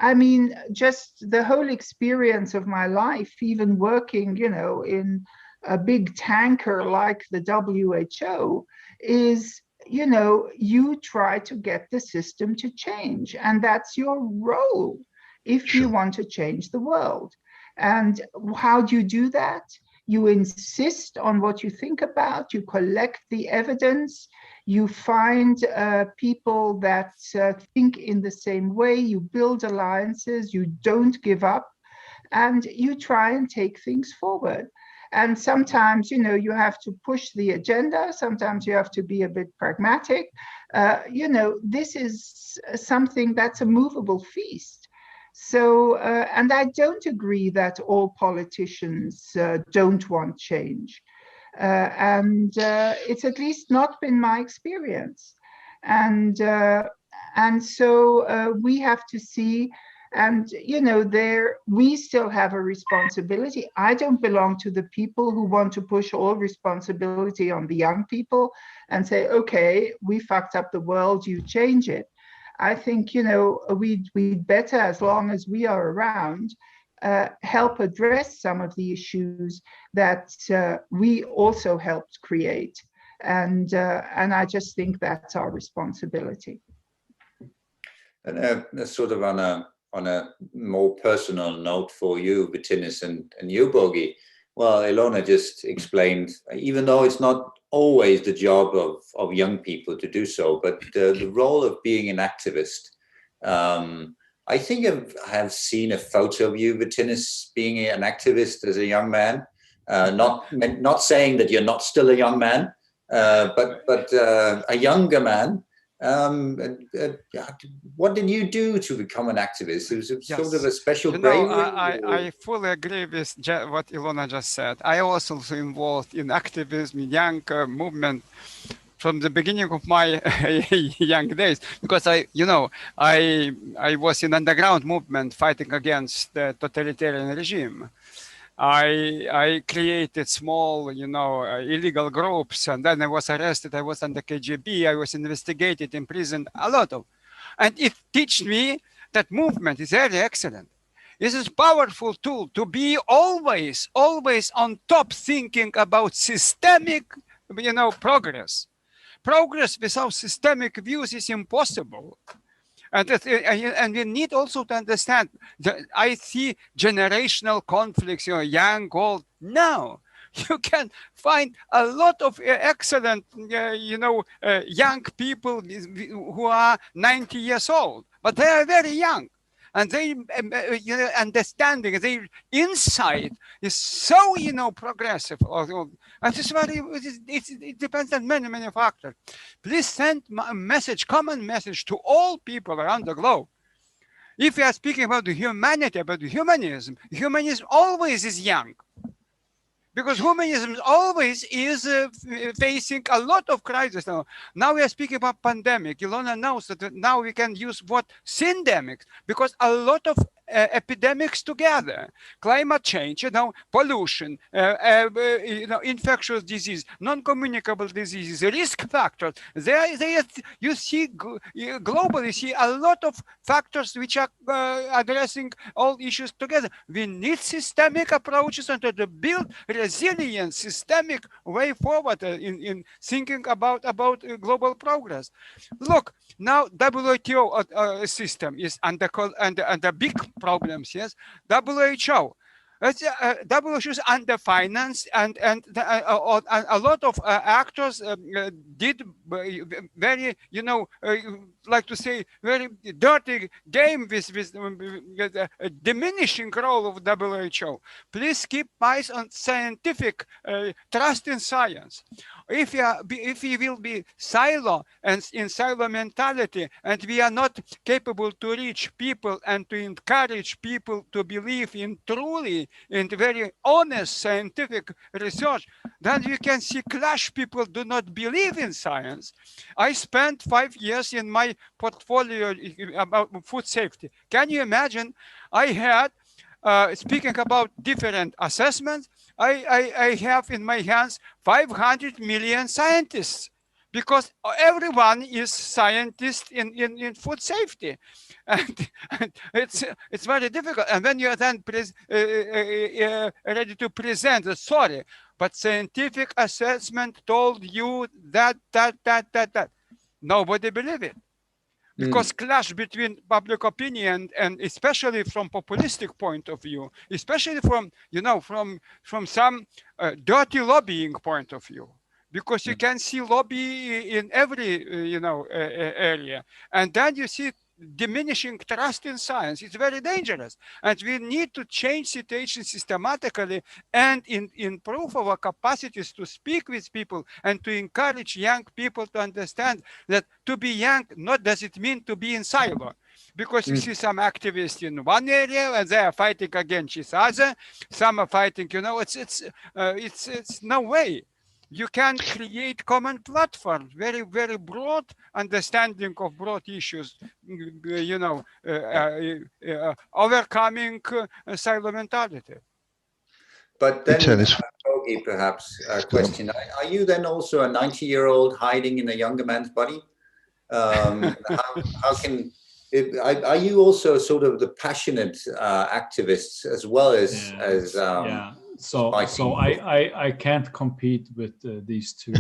I mean, just the whole experience of my life, even working, in a big tanker like the WHO, is you try to get the system to change, and that's your role if you want to change the world. And how do you do that? You insist on what you think about, you collect the evidence, you find people that think in the same way, you build alliances, you don't give up, and you try and take things forward. And sometimes, you have to push the agenda. Sometimes you have to be a bit pragmatic. This is something that's a movable feast. So, and I don't agree that all politicians don't want change. It's at least not been my experience. And so we have to see. And, we still have a responsibility. I don't belong to the people who want to push all responsibility on the young people and say, okay, we fucked up the world, you change it. I think, we'd better, as long as we are around, help address some of the issues that we also helped create. And I just think that's our responsibility. And sort of on a more personal note for you, Bettinis, and you, Bogi, well, Elona just explained, even though it's not always the job of young people to do so, but the role of being an activist I think I have seen a photo of you, Bettinis, being an activist as a young man. Not saying that you're not still a young man, but a younger man. What did you do to become an activist? It was sort of a special bravery. I fully agree with what Elona just said. I was also involved in activism, young movement from the beginning of my young days, because I was in underground movement fighting against the totalitarian regime. I created small, illegal groups, and then I was arrested. I was under KGB. I was investigated, imprisoned, a lot of, and it taught me that movement is very excellent. This is a powerful tool to be always on top, thinking about systemic, progress. Progress without systemic views is impossible. And we need also to understand that I see generational conflicts, young, old. No, you can find a lot of excellent, young people who are 90 years old, but they are very young. And they, understanding, their insight is so, progressive. And this it depends on many, many factors. Please send a message, common message to all people around the globe. If we are speaking about the humanity, about the humanism always is young. Because humanism always is facing a lot of crises now. Now we are speaking about pandemic. Elona knows that now we can use what syndemics, because a lot of epidemics together, climate change, pollution, infectious disease, non-communicable diseases, risk factors. You see globally, see a lot of factors which are addressing all issues together. We need systemic approaches and to build resilient, systemic way forward in thinking about global progress. Look, now WTO system is under big problems. Yes, WHO. WHO is underfinanced, and a lot of actors did very, like to say, very dirty game with diminishing role of WHO. Please keep eyes on scientific trust in science. If we will be silo and in silo mentality, and we are not capable to reach people and to encourage people to believe in truly in very honest scientific research, then you can see clash. People do not believe in science. I spent 5 years in my portfolio about food safety. Can you imagine? I had, speaking about different assessments, I have in my hands 500 million scientists, because everyone is scientist in food safety, and it's very difficult. And when you are then ready to present, sorry, but scientific assessment told you that, nobody believe it. Because clash between public opinion and especially from populistic point of view, especially from some dirty lobbying point of view, because you can see lobby in every area, and then you see diminishing trust in science. It's very dangerous, and we need to change situation systematically and improve our capacities to speak with people and to encourage young people to understand that to be young not does it mean to be in silo, because you see some activists in one area and they are fighting against each other. Some are fighting, it's no way. You can create common platforms, very, very broad understanding of broad issues, overcoming silo mentality. But then, perhaps a question: are you then also a 90-year-old hiding in a younger man's body? How can? Are you also sort of the passionate activists as well as yeah? So I can't compete with these two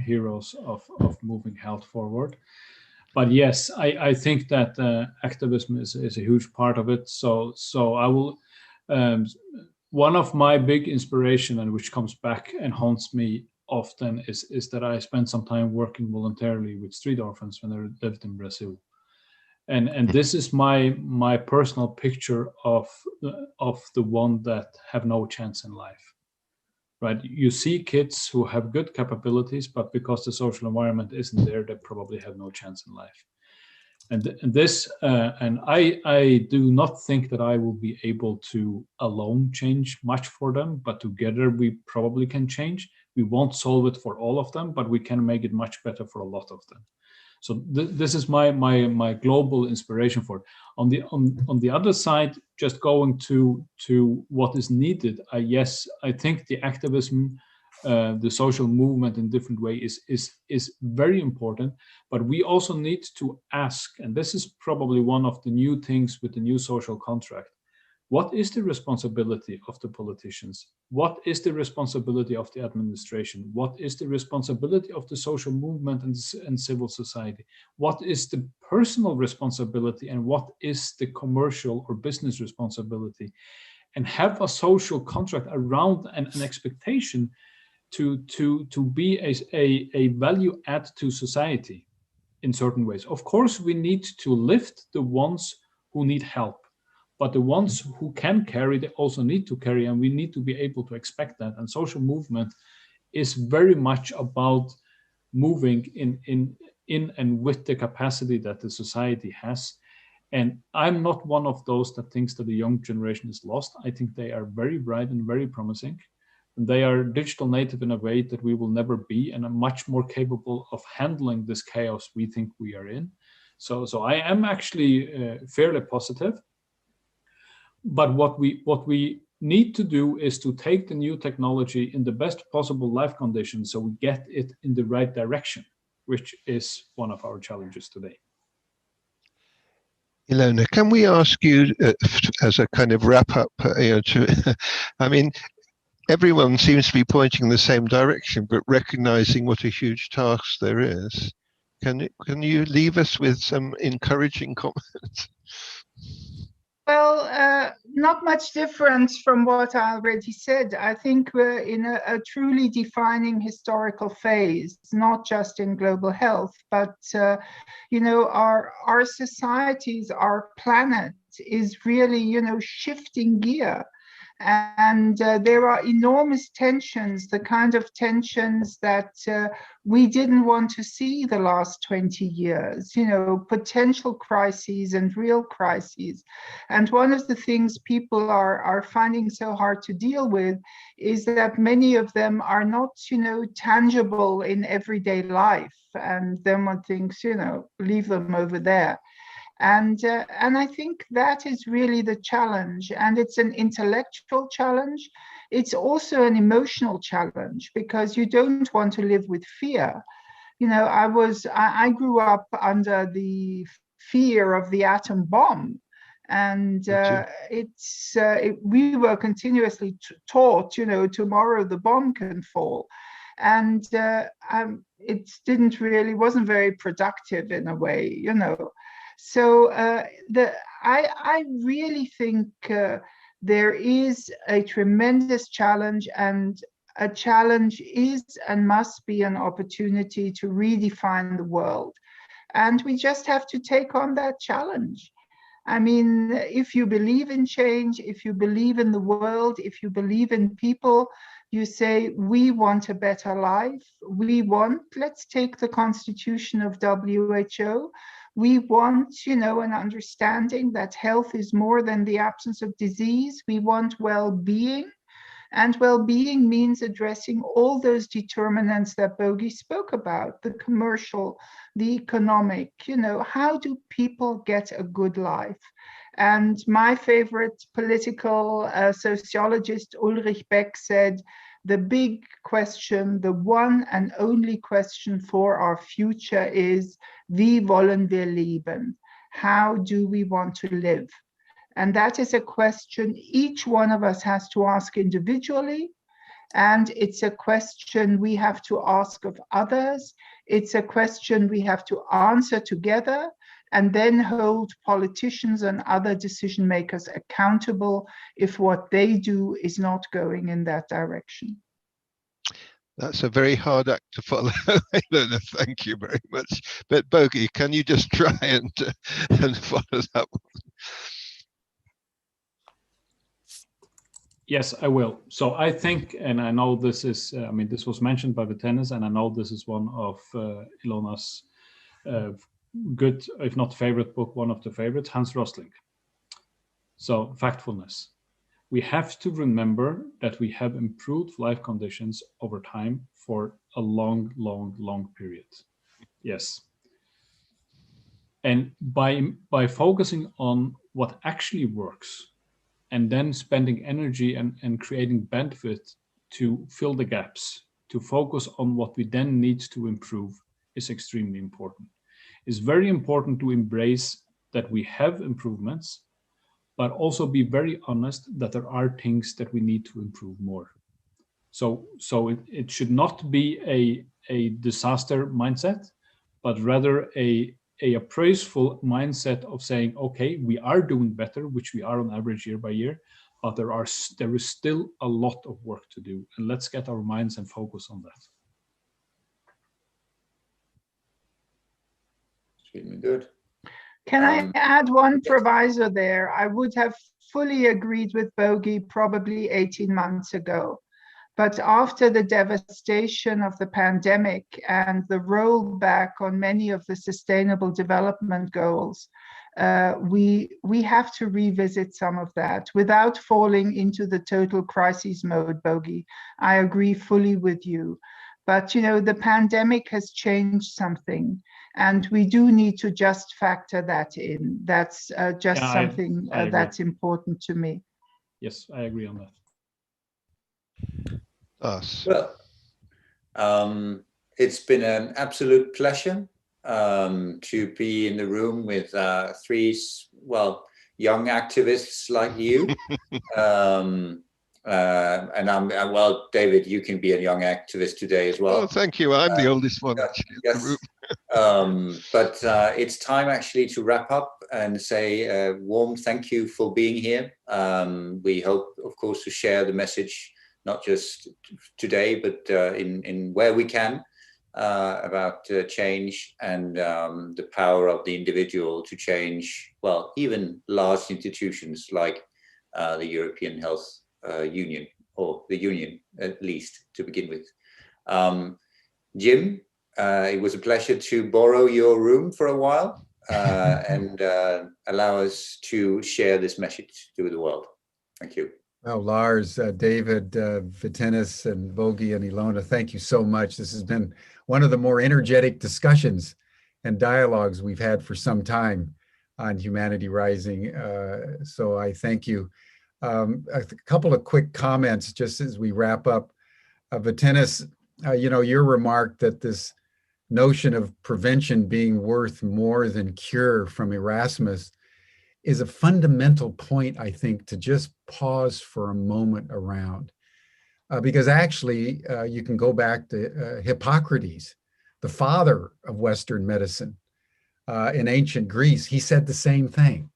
heroes of moving health forward. But yes, I think that activism is a huge part of it. So I will. One of my big inspiration, and which comes back and haunts me often, is that I spent some time working voluntarily with street orphans when I lived in Brazil. And this is my personal picture of the one that have no chance in life, right? You see kids who have good capabilities, but because the social environment isn't there, they probably have no chance in life. And I do not think that I will be able to alone change much for them, but together we probably can change. We won't solve it for all of them, but we can make it much better for a lot of them. So this is my global inspiration for it. On the other side, just going to what is needed. Yes, I think the activism, the social movement in different ways is very important, but we also need to ask, and this is probably one of the new things with the new social contract. What is the responsibility of the politicians? What is the responsibility of the administration? What is the responsibility of the social movement and civil society? What is the personal responsibility and what is the commercial or business responsibility? And have a social contract around an expectation to be a value add to society in certain ways. Of course, we need to lift the ones who need help, but the ones who can carry, they also need to carry, and we need to be able to expect that. And social movement is very much about moving in and with the capacity that the society has. And I'm not one of those that thinks that the young generation is lost. I think they are very bright and very promising. And they are digital native in a way that we will never be, and are much more capable of handling this chaos we think we are in. So I am actually fairly positive. But what we need to do is to take the new technology in the best possible life conditions so we get it in the right direction, which is one of our challenges today. Elona, can we ask you as a kind of wrap up, I mean, everyone seems to be pointing in the same direction, but recognizing what a huge task there is. Can you leave us with some encouraging comments? Well, not much difference from what I already said. I think we're in a truly defining historical phase, not just in global health, but our societies, our planet is really, shifting gear. And there are enormous tensions, the kind of tensions that we didn't want to see the last 20 years, potential crises and real crises. And one of the things people are finding so hard to deal with is that many of them are not, tangible in everyday life. And then one thinks, leave them over there. And I think that is really the challenge. And it's an intellectual challenge. It's also an emotional challenge because you don't want to live with fear. I grew up under the fear of the atom bomb. And we were continuously taught, tomorrow the bomb can fall. And it wasn't very productive in a way, So I really think there is a tremendous challenge, and a challenge is and must be an opportunity to redefine the world. And we just have to take on that challenge. I mean, if you believe in change, if you believe in the world, if you believe in people, you say, we want a better life. Let's take the constitution of WHO. We want, an understanding that health is more than the absence of disease. We want well-being. And well-being means addressing all those determinants that Bogi spoke about, the commercial, the economic, how do people get a good life? And my favorite political sociologist, Ulrich Beck, said, the big question, the one and only question for our future is, wie wollen wir leben? How do we want to live? And that is a question each one of us has to ask individually. And it's a question we have to ask of others. It's a question we have to answer together, and then hold politicians and other decision makers accountable if what they do is not going in that direction. That's a very hard act to follow, Elona. Thank you very much. But Bogey, can you just try and follow that one? Yes, I will. So I think, and I know this is, I mean, this was mentioned by Vitenis, and I know this is one of Ilona's good, if not favorite book, one of the favorites, Hans Rosling. So factfulness. We have to remember that we have improved life conditions over time for a long, long, long period. Yes. And by focusing on what actually works, and then spending energy and creating bandwidth to fill the gaps, to focus on what we then need to improve is extremely important. It's very important to embrace that we have improvements, but also be very honest that there are things that we need to improve more. So it should not be a disaster mindset, but rather a appraiseful mindset of saying, okay, we are doing better, which we are on average year by year, but there is still a lot of work to do, and let's get our minds and focus on that. Extremely good. Can I add one proviso there? I would have fully agreed with Bogey probably 18 months ago. But after the devastation of the pandemic and the rollback on many of the sustainable development goals, we have to revisit some of that without falling into the total crisis mode, Bogey. I agree fully with you. But, you know, the pandemic has changed something, and we do need to just factor that in. That's just something that's important to me. Yes, I agree on that. Us. Well, it's been an absolute pleasure to be in the room with three, young activists like you. And well, David, you can be a young activist today as well. Oh, thank you. I'm the oldest one, actually, in the room. But it's time actually to wrap up and say a warm thank you for being here. We hope, of course, to share the message, not just today, but in where we can, about change and the power of the individual to change, well, even large institutions like the European Health Union, or the Union at least to begin with. Jim, it was a pleasure to borrow your room for a while and allow us to share this message to the world. Thank you. Well, Lars, David, Vitenis, and Bogey, and Elona, thank you so much. This has been one of the more energetic discussions and dialogues we've had for some time on Humanity Rising. So I thank you. A couple of quick comments just as we wrap up. Vitenis, your remark that this notion of prevention being worth more than cure from Erasmus is a fundamental point, I think, to just pause for a moment around. Because actually, you can go back to Hippocrates, the father of Western medicine in ancient Greece. He said the same thing.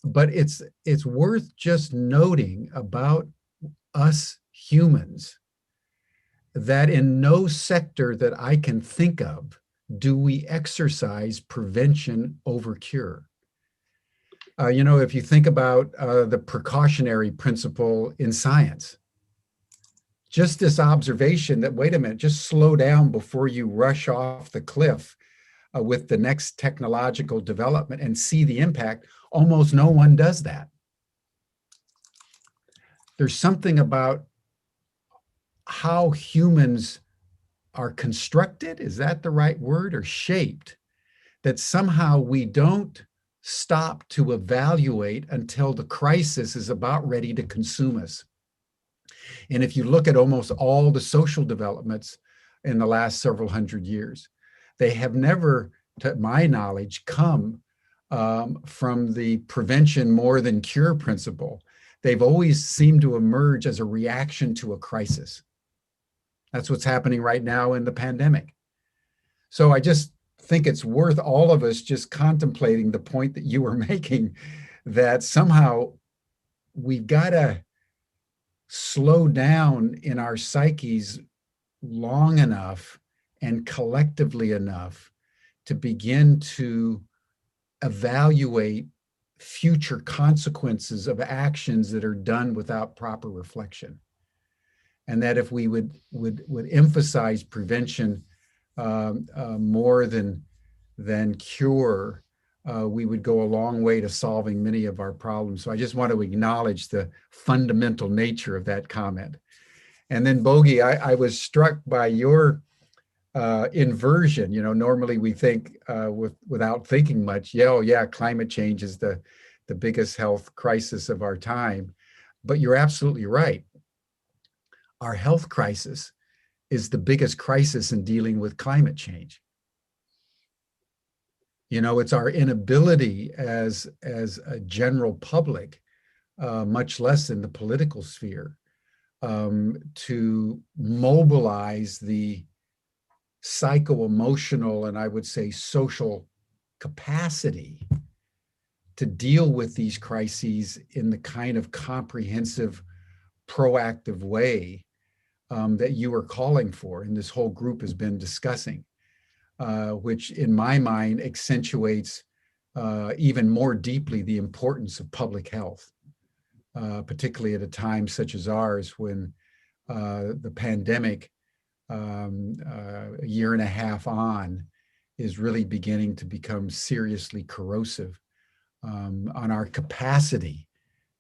But it's worth just noting about us humans that in no sector that I can think of do we exercise prevention over cure. If you think about the precautionary principle in science, just this observation that, wait a minute, just slow down before you rush off the cliff with the next technological development and see the impact, almost no one does that. There's something about how humans are constructed, is that the right word, or shaped, that somehow we don't stop to evaluate until the crisis is about ready to consume us. And if you look at almost all the social developments in the last several hundred years, they have never, to my knowledge, come from the prevention more than cure principle. They've always seemed to emerge as a reaction to a crisis. That's what's happening right now in the pandemic. So I just think it's worth all of us just contemplating the point that you were making, that somehow we've got to slow down in our psyches long enough and collectively enough to begin to evaluate future consequences of actions that are done without proper reflection. And that if we would emphasize prevention more than cure, we would go a long way to solving many of our problems. So I just want to acknowledge the fundamental nature of that comment. And then Bogi, I was struck by your inversion. You know, normally we think without thinking much, yeah, climate change is the biggest health crisis of our time. But you're absolutely right. Our health crisis is the biggest crisis in dealing with climate change. You know, it's our inability as a general public, much less in the political sphere, to mobilize the psycho-emotional and I would say social capacity to deal with these crises in the kind of comprehensive, proactive way that you are calling for and this whole group has been discussing, which in my mind accentuates even more deeply the importance of public health, particularly at a time such as ours when the pandemic, a year and a half on, is really beginning to become seriously corrosive on our capacity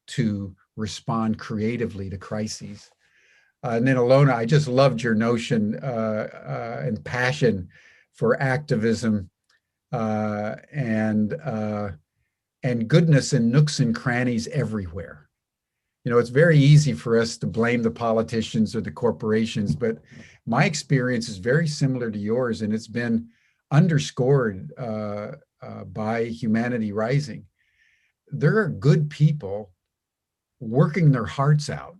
to respond creatively to crises. And then Elona, I just loved your notion and passion for activism and goodness in nooks and crannies everywhere. You know, it's very easy for us to blame the politicians or the corporations, but my experience is very similar to yours, and it's been underscored by Humanity Rising. There are good people working their hearts out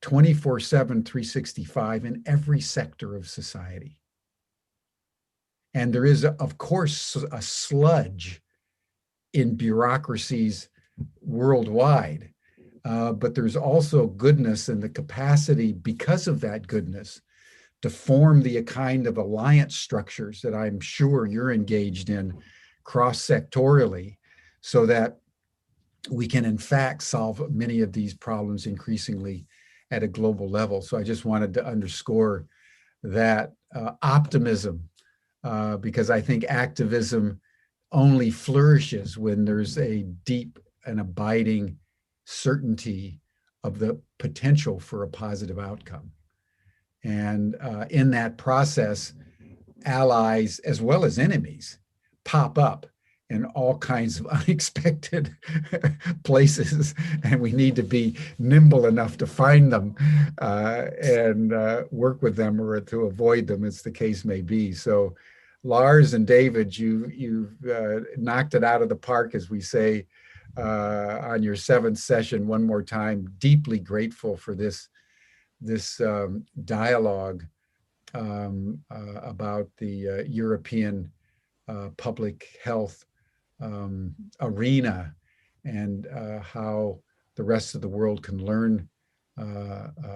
24/7, 365 in every sector of society. And there is, of course, a sludge in bureaucracies worldwide, but there's also goodness and the capacity, because of that goodness, to form the kind of alliance structures that I'm sure you're engaged in cross-sectorially, so that we can in fact solve many of these problems increasingly at a global level. So I just wanted to underscore that optimism, because I think activism only flourishes when there's a deep and abiding certainty of the potential for a positive outcome. And in that process, allies as well as enemies pop up in all kinds of unexpected places, and we need to be nimble enough to find them and work with them or to avoid them, as the case may be. So Lars and David, you've knocked it out of the park, as we say, on your 7th session one more time. Deeply grateful for this dialogue about the European public health arena and how the rest of the world can learn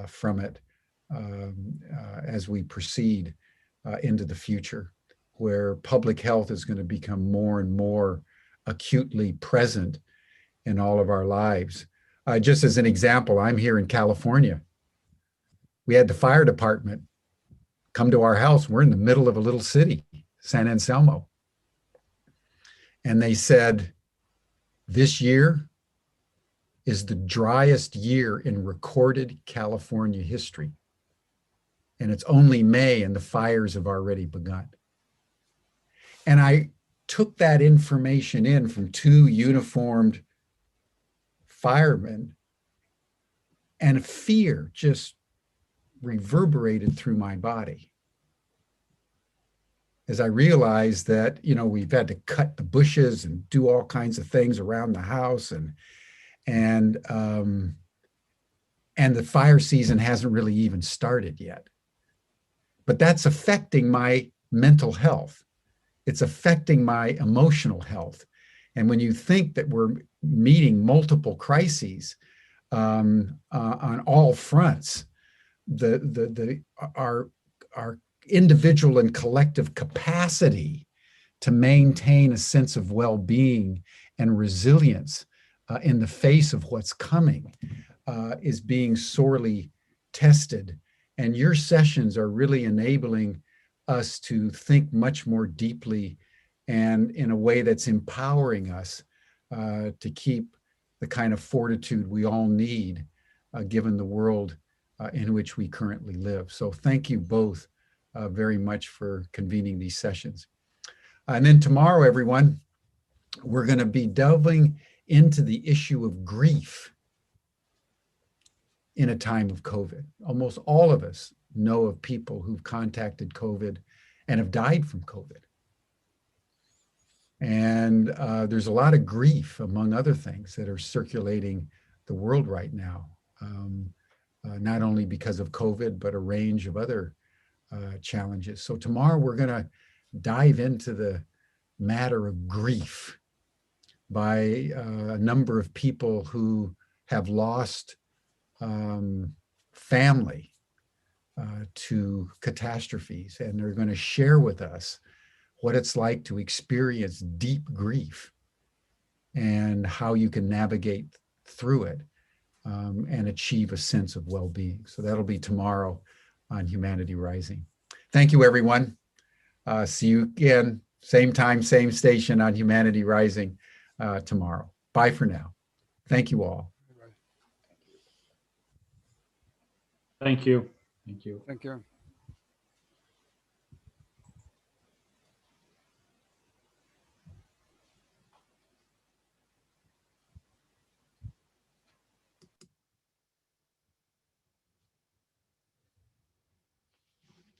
from it as we proceed into the future, where public health is going to become more and more acutely present in all of our lives. Just as an example, I'm here in California. We had the fire department come to our house. We're in the middle of a little city, San Anselmo. And they said, this year is the driest year in recorded California history. And it's only May and the fires have already begun. And I took that information in from 2 uniformed firemen, and fear just reverberated through my body as I realized that, you know, we've had to cut the bushes and do all kinds of things around the house, and the fire season hasn't really even started yet. But that's affecting my mental health. It's affecting my emotional health. And when you think that we're meeting multiple crises on all fronts, our individual and collective capacity to maintain a sense of well-being and resilience in the face of what's coming is being sorely tested. And your sessions are really enabling us to think much more deeply and in a way that's empowering us to keep the kind of fortitude we all need given the world in which we currently live. So thank you both very much for convening these sessions. And then tomorrow, everyone, we're going to be delving into the issue of grief in a time of COVID. Almost all of us know of people who've contacted COVID and have died from COVID. And there's a lot of grief, among other things, that are circulating the world right now, not only because of COVID, but a range of other challenges. So tomorrow we're going to dive into the matter of grief by a number of people who have lost family to catastrophes, and they're going to share with us what it's like to experience deep grief and how you can navigate through it and achieve a sense of well-being. So that'll be tomorrow on Humanity Rising. Thank you, everyone. See you again, same time, same station on Humanity Rising tomorrow. Bye for now. Thank you all. Thank you. Thank you. Thank you.